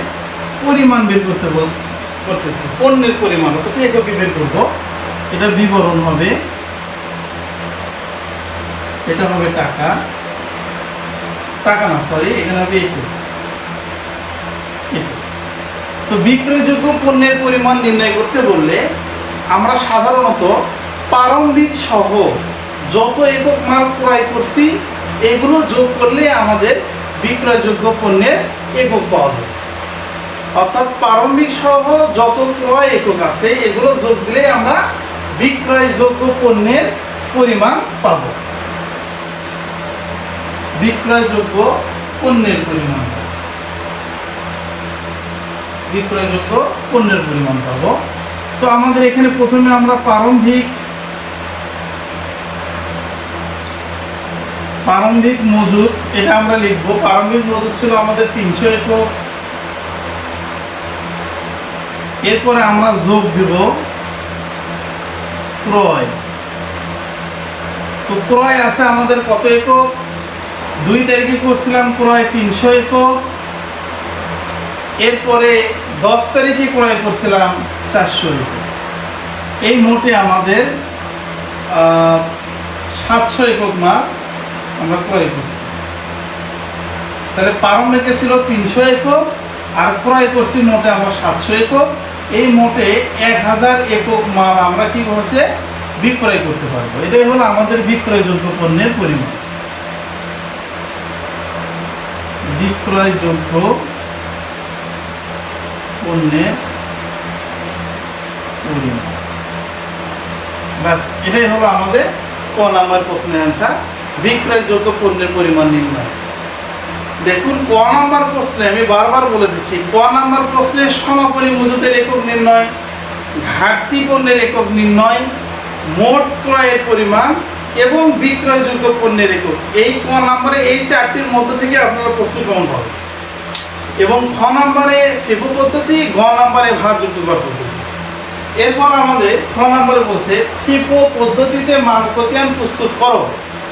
পরিমাণ বের করতেছি, পণ্যের পরিমাণ অর্থাৎ এককে বের করব। এটা বিবরণ হবে, এটা হবে টাকা, এখানে হবে একক। তো বিক্রয়যোগ্য পণ্যের পরিমাণ নির্ণয় করতে বললে আমরা সাধারণত প্রারম্ভিক সহ যত একক মাল ক্রয় করছি এগুলো যোগ করলে আমাদের বিক্রয়যোগ্য পণ্যের একক পাওয়া যায়। অর্থাৎ প্রারম্ভিক সহ যত ক্রয় একক আছে এগুলো যোগ দিলে আমরা বিক্রয়যোগ্য পণ্যের পরিমাণ পাব। বিক্রয়যোগ্য পণ্যের পরিমাণ পাবো। তো আমাদের এখানে প্রথমে আমরা প্রারম্ভিক মজুদ এটা আমরা লিখবো। প্রারম্ভিক মজুদ ছিল আমাদের 300 একক। এরপরে আমরা যোগ দেব ক্রয়। তো ক্রয় আছে আমাদের কত একক, 2 তারিখে করছিলাম ক্রয় 300 একক। এরপরে 10 তারিখে ক্রয় করছিলাম 400 একক। এই মোটে আমাদের 700 একক মাল আমরা ক্রয় করছি। তাহলে প্রারম্ভিকে ছিল 300 একক আর ক্রয় করছি মোটে আমরা 700 একক। এই মোটে 1000 একক মাল আমরা কি হচ্ছে বিক্রয় করতে পারবো। এটাই হলো আমাদের বিক্রয়যোগ্য পণ্যের পরিমাণ। বিক্রয়যোগ্য পণ্যের পরিমাণ, বাস এটাই হলো আমাদের ক নাম্বার প্রশ্নের অ্যান্সার, বিক্রয়যোগ্য পণ্যের পরিমাণ নির্ণয়। দেখুন ক নাম্বার প্রশ্নে আমি বারবার বলে দিচ্ছি, ক নাম্বার প্রশ্নে সমাপনী মজুদের একক নির্ণয়, ঘাটতি পণ্যের একক নির্ণয়, মোট ক্রয়ের পরিমাণ এবং বিক্রয়যোগ্য পণ্যের একক। এই ক নাম্বারে এই 4টির মধ্যে থেকে আপনারা প্রশ্ন গ্রহণ পাবেন। এবং খ নাম্বারে ফিফো পদ্ধতি, গ নাম্বারে ভারযুক্ত গড় পদ্ধতি। এরপর আমাদের খ নাম্বারে বলছে ফিফো পদ্ধতিতে মাল খতিয়ান প্রস্তুত করো।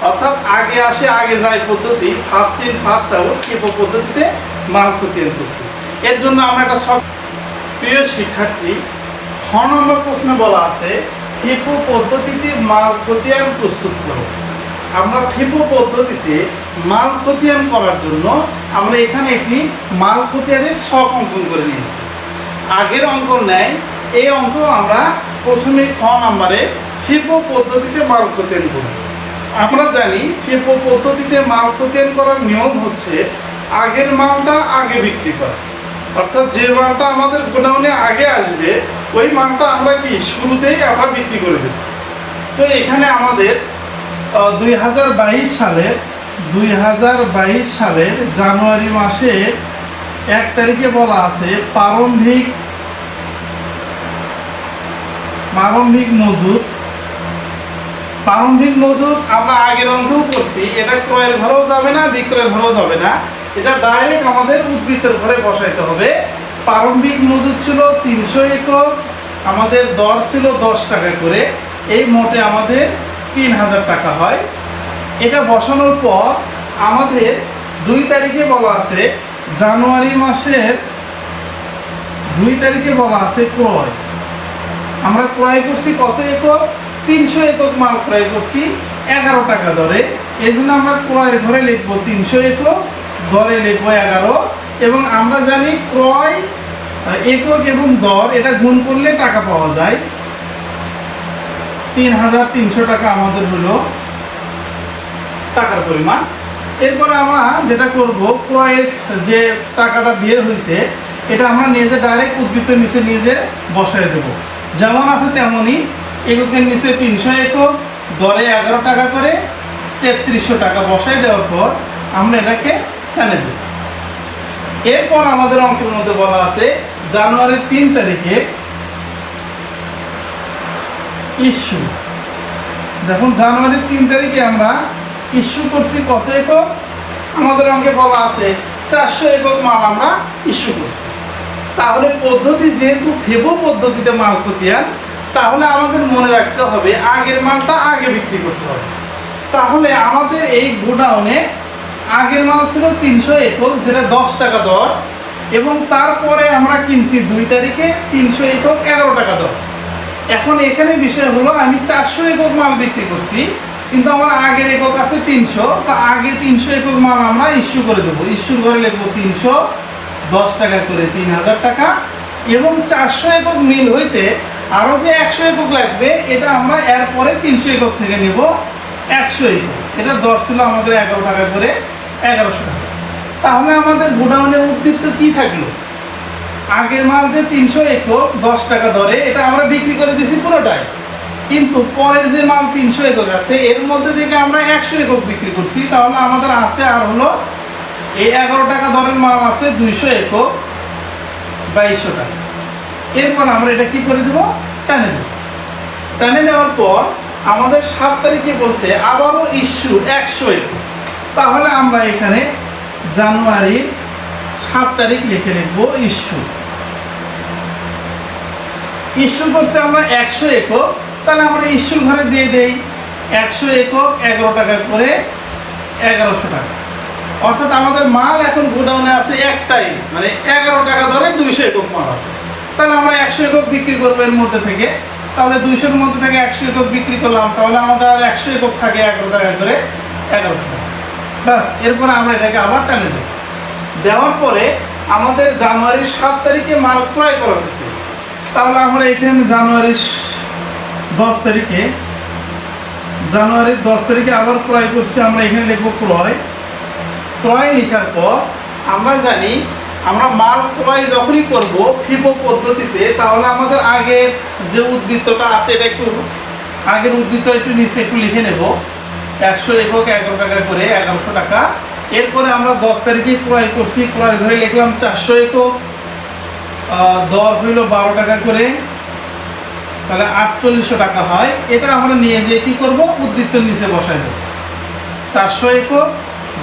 অর্থাৎ আগে আসে আগে যায় পদ্ধতি, first in first out FIFO পদ্ধতিতে মাল খতিয়ান প্রস্তুত। এর জন্য আমরা একটা সব প্রিয় শিক্ষার্থী, খ নম্বর প্রশ্নে বলা আছে FIFO পদ্ধতিতে মাল খতিয়ান প্রস্তুত করো। আমরা FIFO পদ্ধতিতে মাল খতিয়ান করার জন্য আমরা এখানে একটি মাল খতিয়ানের ছক অঙ্কন করে নিয়েছি। আগের অঙ্ক নেয় এই অঙ্ক আমরা প্রথমে খ নম্বরে FIFO পদ্ধতিতে মাল খতিয়ান করি। আমরা জানি FIFO পদ্ধতিতে মাল খতিয়ান করার নিয়ম হচ্ছে আগের মালটা আগে বিক্রি করা, অর্থাৎ যে মালটা আমাদের গোডাউনে আগে আসবে ওই মালটা আমরা কি শুরুতেই আমরা বিক্রি করে দেব। তো এখানে আমাদের 2022 সালের জানুয়ারি মাসের 1 তারিখে বলা আছে প্রারম্ভিক মজুদ আমরা আগের অঙ্কেও করছি। এটা ক্রয়ের ঘরেও যাবে না, বিক্রয়ের ঘরেও যাবে না, এটা ডাইরেক্ট আমাদের উদ্বৃত্তের ঘরে বসাইতে হবে। প্রারম্ভিক মজুদ ছিল 300 একক, আমাদের দর ছিল 10 টাকা করে, এই মোটে আমাদের 3000 টাকা হয়। এটা বসানোর পর আমাদের 2 তারিখে বলা আছে জানুয়ারি মাসের 2 তারিখে বলা আছে ক্রয়। আমরা ক্রয় করছি কত একক? 300 একক মাল ক্রয় করছি 11 টাকা দরে। এই জন্য আমরা ক্রয়ের ঘরে লিখবো 300 একক, দরে লিখবো 11। এবং আমরা জানি ক্রয় একক এবং দর এটা গুণ করলে টাকা পাওয়া যায়। 3300 টাকা আমাদের হলো টাকার পরিমাণ। এরপর আমরা যেটা করব, ক্রয়ের যে টাকাটা বের হয়েছে এটা আমরা নিজে ডাইরেক্ট উদ্বৃত্তের নিচে নিজে বসায় দেব। যেমন আছে তেমনই এককের নিচে 300 একক, দরে 11 টাকা করে 3300 টাকা বসায় দেওয়ার পর আমরা এটাকে টেনে দেব। এরপর আমাদের অঙ্কের মধ্যে বলা আছে জানুয়ারির 3 তারিখে ইস্যু। দেখুন জানুয়ারির 3 তারিখে আমরা ইস্যু করছি কত একক? আমাদের অঙ্কে বলা আছে 400 একক মাল আমরা ইস্যু করছি। তাহলে পদ্ধতি যেহেতু FIFO পদ্ধতিতে মাল খতিয়ান, তাহলে আমাদের মনে রাখতে হবে আগের মালটা আগে বিক্রি করতে হবে। তাহলে আমাদের এই গোডাউনে আগের মাল ছিল 300 একক, যেটা 10 টাকা দর, এবং তারপরে আমরা কিনছি 2 তারিখে 300 একক 11 টাকা দর। এখন এখানে বিষয় হলো আমি 400 একক মাল বিক্রি করছি, কিন্তু আমার আগের একক আছে 300, তো আগে 300 একক মাল আমরা ইস্যু করে দেবো। ইস্যুর ঘরে লিখবো 300, 10 টাকা করে 3000 টাকা। এবং 400 একক মিল হইতে আরও যে 100 একক লাগবে এটা আমরা এরপরে 300 একক থেকে নেব 100 একক। এটা দর ছিল আমাদের 11 টাকা করে 1100 টাকা। তাহলে আমাদের গোডাউনে উদ্বৃত্ত কি থাকলো? আগের মাল যে 300 একক 10 টাকা দরে এটা আমরা বিক্রি করে দিয়েছি পুরোটাই, কিন্তু পরের যে মাল 300 একক আছে এর মধ্যে থেকে আমরা 100 একক বিক্রি করছি। তাহলে আমাদের আছে আর হলো এই 11 টাকা দরের মাল আছে 200 একক 2200 টাকা। এরপর আমরা এটা কি করে দেবো? টানে দেব। টানে দেওয়ার পর আমাদের 7 তারিখে বলছে আবারও ইস্যু 100 একক। তাহলে আমরা এখানে জানুয়ারির 7 তারিখ লিখে লিখবো ইস্যু করছে আমরা 100 একক। তাহলে আমরা ইস্যুর ঘরে দিয়ে দেই 100 একক 11 টাকা করে 1100 টাকা। অর্থাৎ আমাদের মাল এখন গোডাউনে আছে একটাই, মানে 11 টাকা ধরে 200 একক মাল আছে। তাহলে আমরা 100 একক বিক্রি করবো এর মধ্যে থেকে। তাহলে 200-এর মধ্যে থেকে 100 একক বিক্রি করলাম, তাহলে আমাদের আর 100 একক থাকে 11 টাকা করে 1100 টাকা। বাস, এরপরে আমরা এটাকে আবার টানে দেব। দেওয়ার পরে আমাদের জানুয়ারির 7 তারিখে মাল ক্রয় করা হয়েছে। তাহলে আমরা এখানে জানুয়ারির 10 তারিখে আবার ক্রয় করছি। আমরা এখানে লিখবো ক্রয় লেখার পর আমরা জানি আমরা মাল ক্রয় যখনই করব FIFO পদ্ধতিতে, তাহলে আমাদের আগের যে উদ্বৃত্তটা আছে এটা একটু আগের উদ্বৃত্ত একটু নিচে একটু লিখে নেব। 100 একক 11 টাকা করে 1100 টাকা। এরপরে আমরা 10 তারিখে ক্রয় করছি, ক্রয় ঘরে লিখলাম 400 একক, দর হইল 12 টাকা করে, তাহলে 4800 টাকা হয়। এটা আমরা নিয়ে যেয়ে কী করবো? উদ্বৃত্তের নিচে বসাই দেব। 400 একক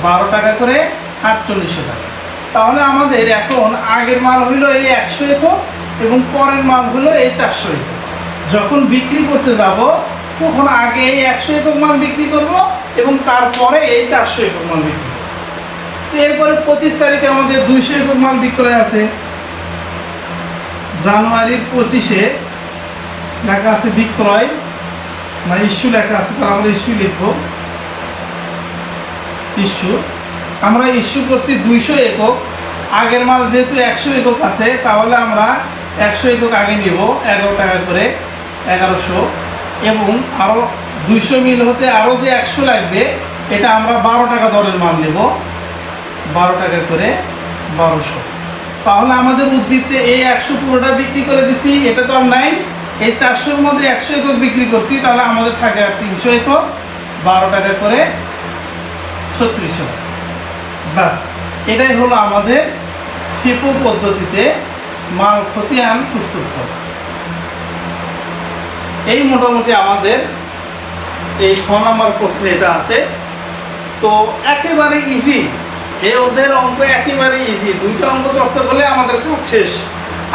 12 টাকা করে 4800 টাকা। তাহলে আমাদের এখন আগের মাল হইল এই 100 একক এবং পরের মাল হলো এই 400 একক। যখন বিক্রি করতে যাব তখন আগে এই 100 একক মাল বিক্রি করব এবং তারপরে এই 400 একক মাল বিক্রি করব। তো এরপরে 25 তারিখে আমাদের 200 একক মাল বিক্রয় আছে। জানুয়ারির 25-এ লেখা আছে বিক্রয়, মানে ইস্যু লেখা আছে, তাহলে আমরা ইস্যু লিখব। ইস্যু আমরা ইস্যু করছি 200 একক। আগের মাল যেহেতু 100 একক আছে, তাহলে আমরা 100 একক আগে নিব 11 টাকা করে, 1100, এবং আরও 200 মিল হতে আরও যে 100 লাগবে, এটা আমরা 12 টাকা দরের মাল নেব, 12 টাকা করে 1200। তাহলে আমাদের উদ্ভিদে এই 100 পুরোটা বিক্রি করে দিছি, এটা তো আর নাই। এই 400-র মধ্যে 100 একক বিক্রি করছি, তাহলে আমাদের থাকে আর 300 একক, 12 টাকা করে 3600। বাস, এটাই হলো আমাদের ফিফো পদ্ধতিতে মাল খতিয়ান প্রস্তুত করা। এই মোটামুটি আমাদের এই 6 নম্বর প্রশ্নে এটা আছে। তো একেবারে ইজি, এই ওদের অঙ্ক একেবারে ইজি। 2টা অঙ্ক চর্চা করলে আমাদের কাজ শেষ।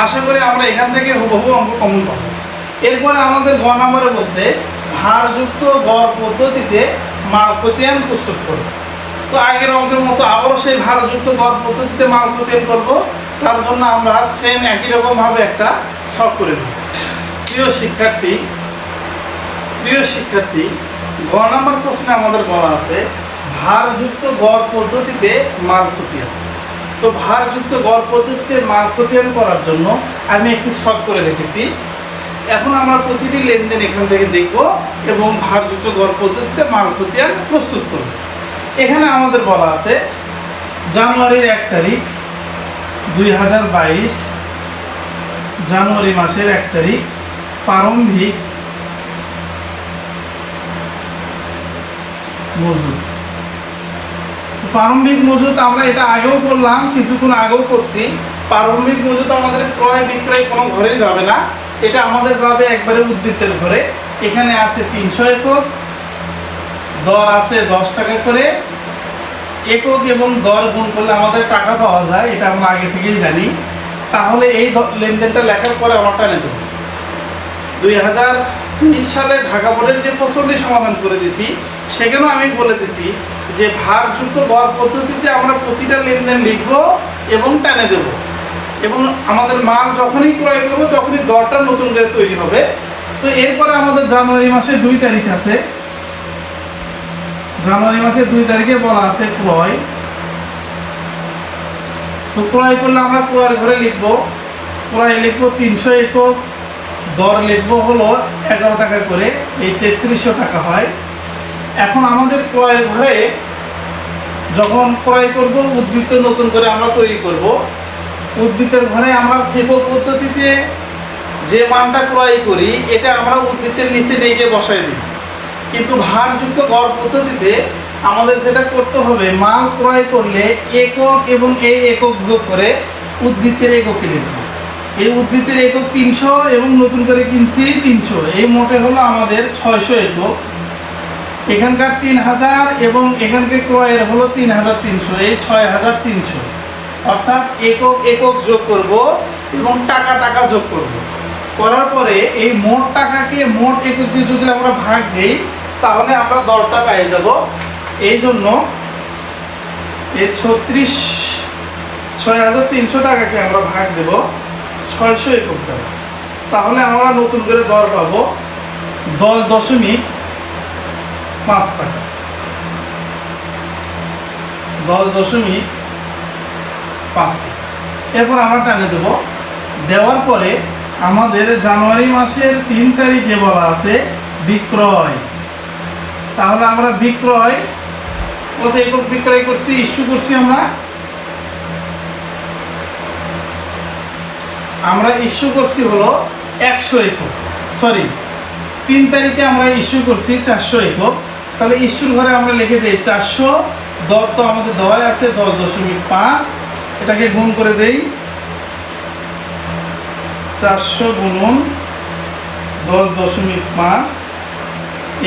আশা করি আমরা এখান থেকে হুবহু অঙ্ক কমন পাবো। এরপরে আমাদের 9 নম্বরে বলছে ভারযুক্ত গড় পদ্ধতিতে মাল খতিয়ান প্রস্তুত করো। তো আগের অঙ্কের মতো আবারও সেই ভারযুক্ত গড় পদ্ধতিতে মাল খতিয়ান করবো। তার জন্য আমরা সেম একই রকমভাবে একটা ছক করে নেব। প্রিয় শিক্ষার্থী, 9 নম্বর প্রশ্নে আমাদের বলা আছে ভারযুক্ত গড় পদ্ধতিতে মাল খতিয়ান। তো ভারযুক্ত গড় পদ্ধতিতে মাল খতিয়ান করার জন্য আমি একটি ছক করে রেখেছি। এখন আমরা প্রতিটি লেনদেন এখান থেকে দেখব এবং ভারযুক্ত গড় পদ্ধতিতে মাল খতিয়ান প্রস্তুত করব। এখানে আমাদের বলা আছে জানুয়ারির 1 তারিখ 2022, জানুয়ারি মাসের 1 তারিখ প্রারম্ভিক মজুদ। প্রারম্ভিক মজুদ আমরা এটা আগেও করলাম, কিছুক্ষণ আগেও করছি। প্রারম্ভিক মজুদ আমাদের ক্রয় বিক্রয় কোনো ঘরেই যাবে না, এটা আমাদের যাবে একবারে উদ্ভিদের ঘরে। এখানে আছে 300 একক, দর আছে 10 টাকা করে। একক এবং দর গুণ করলে আমাদের টাকা পাওয়া যায়, এটা আমরা আগে থেকেই জানি। তাহলে এই লেনদেনটা লেখার পরে আমার টানে দেব। 2023 সালে ঢাকা বোর্ডের যে প্রশ্নটি সমাধান করে দিছি, সেখানেও আমি বলে দিছি যে ভারযুক্ত গড় পদ্ধতিতে আমরা প্রতিটা লেনদেন লিখব এবং টানে দেব, এবং আমাদের মাল যখনই ক্রয় করবো তখনই দরটা নতুন করে তৈরি হবে। তো এরপরে আমাদের জানুয়ারি মাসের 2 তারিখ আছে। জানুয়ারি মাসের 2 তারিখে বলা আছে ক্রয়। তো ক্রয় করলে আমরা ক্রয়ের ঘরে লিখবো, ক্রয় লিখবো 300 একক, দর লিখবো হলো 11 টাকা করে, এই 3300 টাকা হয়। এখন আমাদের ক্রয়ের ঘরে যখন ক্রয় করব, উদ্ভিদ নতুন করে আমরা তৈরি করব। উদ্ভিদের ঘরে আমরা ফিফো পদ্ধতিতে যে মানটা ক্রয় করি, এটা আমরা উদ্ভিদের নিচে নিয়ে গিয়ে বসাই দিই। কিন্তু ভারযুক্ত গড় পদ্ধতিতে আমাদের যেটা করতে হবে, মাল ক্রয় করলে একক এবং এই একক যোগ করে উদ্ভিদের এককে লিখব। এই উদ্ভিদের একক 300 এবং নতুন করে কিনছি 300, এই মোটে হলো আমাদের 600 একক। এখানকার 3000 এবং এখানকার ক্রয়ের হলো 3300, এই 6300। অর্থাৎ একক যোগ করব এবং টাকা যোগ করব। করার পরে এই মোট টাকাকে মোট একক দিয়ে যদি আমরা ভাগ দিই, তাহলে আমরা দরটা পেয়ে যাব। এই জন্য এই 6300 টাকাকে আমরা ভাগ দেব 600 একক টাকা, তাহলে আমরা নতুন করে দর পাবো 10.5 টাকা। 10.5 টাকা। এরপর আমরা টানে দেব। দেওয়ার পরে আমাদের জানুয়ারি মাসের 3 তারিখে বলা আছে বিক্রয়। তাহলে আমরা বিক্রয় কত একক বিক্রয় করছি, ইস্যু করছি আমরা ইস্যু করছি হলো 100 একক। 3 তারিখে আমরা ইস্যু করছি 400 একক। তাহলে ইস্যুর ঘরে আমরা লিখে দিই 400, দর তো আমাদের দেওয়াই আছে 10.5, এটাকে গুণ করে দেই। 400 গুণন 10.5,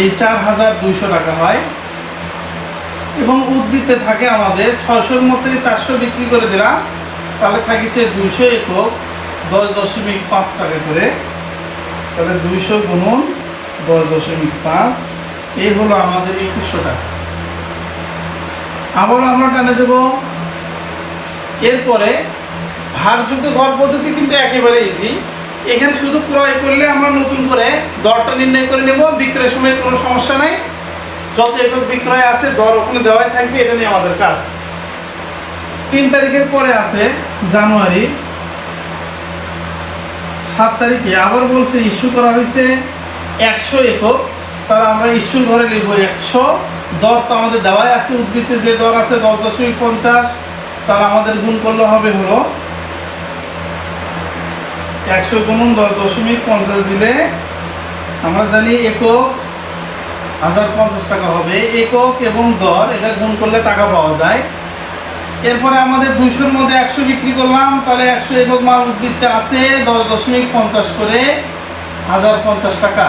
এই 4200 টাকা হয়। এবং উদ্ভিদে থাকে আমাদের 600-র মধ্যে 400 বিক্রি করে দিলাম, তাহলে থাকিছে 200 একক 10.5 টাকা করে। তাহলে 200 গুণন 10.5, এই হলো আমাদের 2100 টাকা। আবার আমরা টানে দেব। এরপরে ভারযুক্ত দর পদ্ধতি কিন্তু একেবারে ইজি। এখানে শুধু ক্রয় করলে আমরা নতুন করে দরটা নির্ণয় করে নেব, বিক্রয়ের সময় কোনো সমস্যা নাই। যত একক বিক্রয় আছে দর ওখানে দেওয়াই থাকবে, এটা নিয়ে আমাদের কাজ। 3 তারিখের পরে আছে জানুয়ারি, 7 তারিখে আবার বলছে ইস্যু করা হয়েছে 100 একক। তাহলে আমরা ইস্যুর ঘরে লিখবো 100। দর তো আমাদের দেওয়াই আছে, উদ্বৃত্তে যে দর আছে 10.50, তাহলে আমাদের গুণ করলে হবে হলো 100 গুণন 10.50 দিলে আমরা জানি একক 1050 টাকা হবে। একক এবং দর এটা গুণ করলে টাকা পাওয়া যায়। এরপরে আমাদের 200-র মধ্যে 100 বিক্রি করলাম, তাহলে 100 একক মাল উদ্বৃত্তে আছে 10.50 করে 1050 টাকা।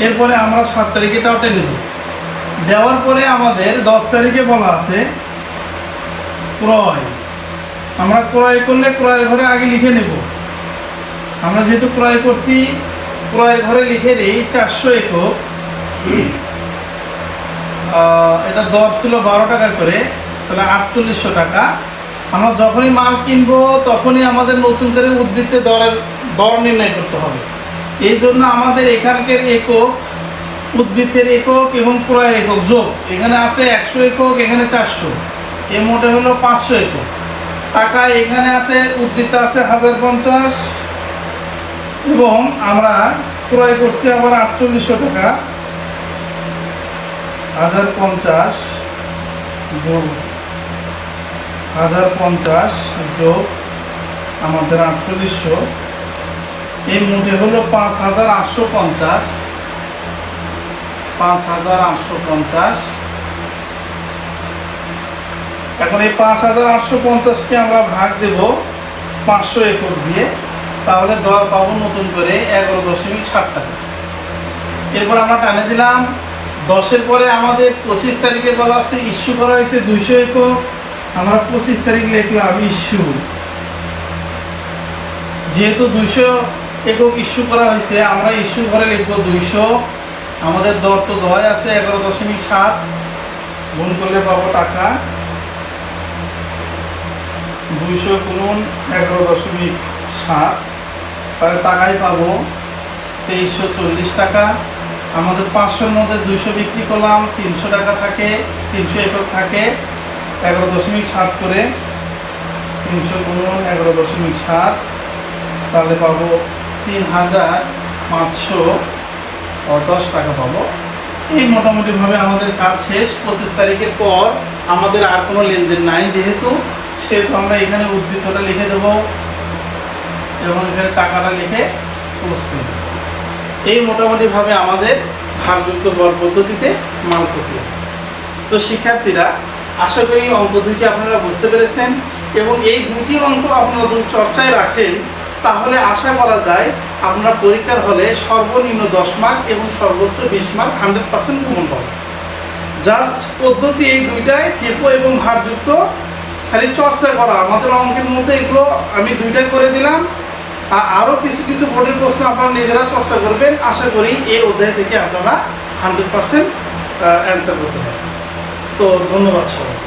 এরপরে আমরা 7 তারিখে এটাও টেনে দেব। দেওয়ার পরে আমাদের 10 তারিখে বলা আছে ক্রয়। আমরা ক্রয় করলে ক্রয়ের ঘরে আগে লিখে নেব। আমরা যেহেতু ক্রয় করছি, ক্রয়ের ঘরে লিখে দিই 400 একক। এটা দর ছিল 12 টাকা করে, তাহলে 4800 টাকা। আমরা যখনই মাল কিনবো তখনই আমাদের নতুন করে উদ্বৃত্তে দর নির্ণয় করতে হবে। এই জন্য আমাদের এখানকার একক, উদ্বৃত্তের একক এবং ক্রয়ের একক যোগ, এখানে আছে 100 একক, এখানে 400, এর মোটে হলো 500 একক টাকা। এখানে আছে উদ্বৃত্ত আছে 1050 এবং আমরা ক্রয় করছি আবার 4800 টাকা। 1050 যোগ 1050 যোগ আমাদের 4800, এই মোটে হলো 5850। 5850। এখন এই 5850-কে আমরা ভাগ দেব 500 একক দিয়ে, তাহলে দর পাবো নতুন করে 11.60 টাকা। এরপর আমরা টানে দিলাম। 10-এর পরে আমাদের 25 তারিখে বলা আছে ইস্যু করা হয়েছে 200 একক। আমরা 25 তারিখ লিখলাম ইস্যু। যেহেতু 200 একক ইস্যু করা হয়েছে, আমরা ইস্যু ঘরে লিখবো 200। আমাদের দর তো দেওয়াই আছে 11.7, গুণ করলে পাবো টাকা 200 গুণন 11.7, তাহলে টাকাই পাবো 2340 টাকা। আমাদের 500-র মধ্যে 200 বিক্রি করলাম, 300 টাকা থাকে, 300 একক থাকে, 11.7 করে 300 গুণন 11.7, তাহলে পাবো 3510 টাকা পাবো। এই মোটামুটিভাবে আমাদের কাজ শেষ। 25 তারিখের পর আমাদের আর কোনো লেনদেন নাই, সেহেতু আমরা এখানে উদ্বৃত্তটা লিখে দেবো এবং এখানে টাকাটা লিখে ক্লোজ করে দেবো। এই মোটামুটিভাবে আমাদের ভারযুক্ত দর পদ্ধতিতে মাল প্রক্রিয়া। তো শিক্ষার্থীরা, আশা করি অঙ্ক দুইটি আপনারা বুঝতে পেরেছেন এবং এই দুটি অঙ্ক আপনারা যদি চর্চায় রাখেন তাহলে আশা করা যায় আপনার পরীক্ষার হলে সর্বনিম্ন 10 মার্ক এবং সর্বোচ্চ 20 মার্ক 100% কমন পাবেন। জাস্ট পদ্ধতি এই দুইটাই, ক্ষেপ এবং ভারযুক্ত, খালি চর্চা করা। আমাদের অঙ্কের মধ্যে এগুলো আমি দুইটাই করে দিলাম। আরও কিছু কিছু বোর্ডের প্রশ্ন আপনারা নিজেরা চর্চা করবেন। আশা করি এই অধ্যায় থেকে আপনারা 100% অ্যান্সার করতে পারবেন। তো ধন্যবাদ সবাই।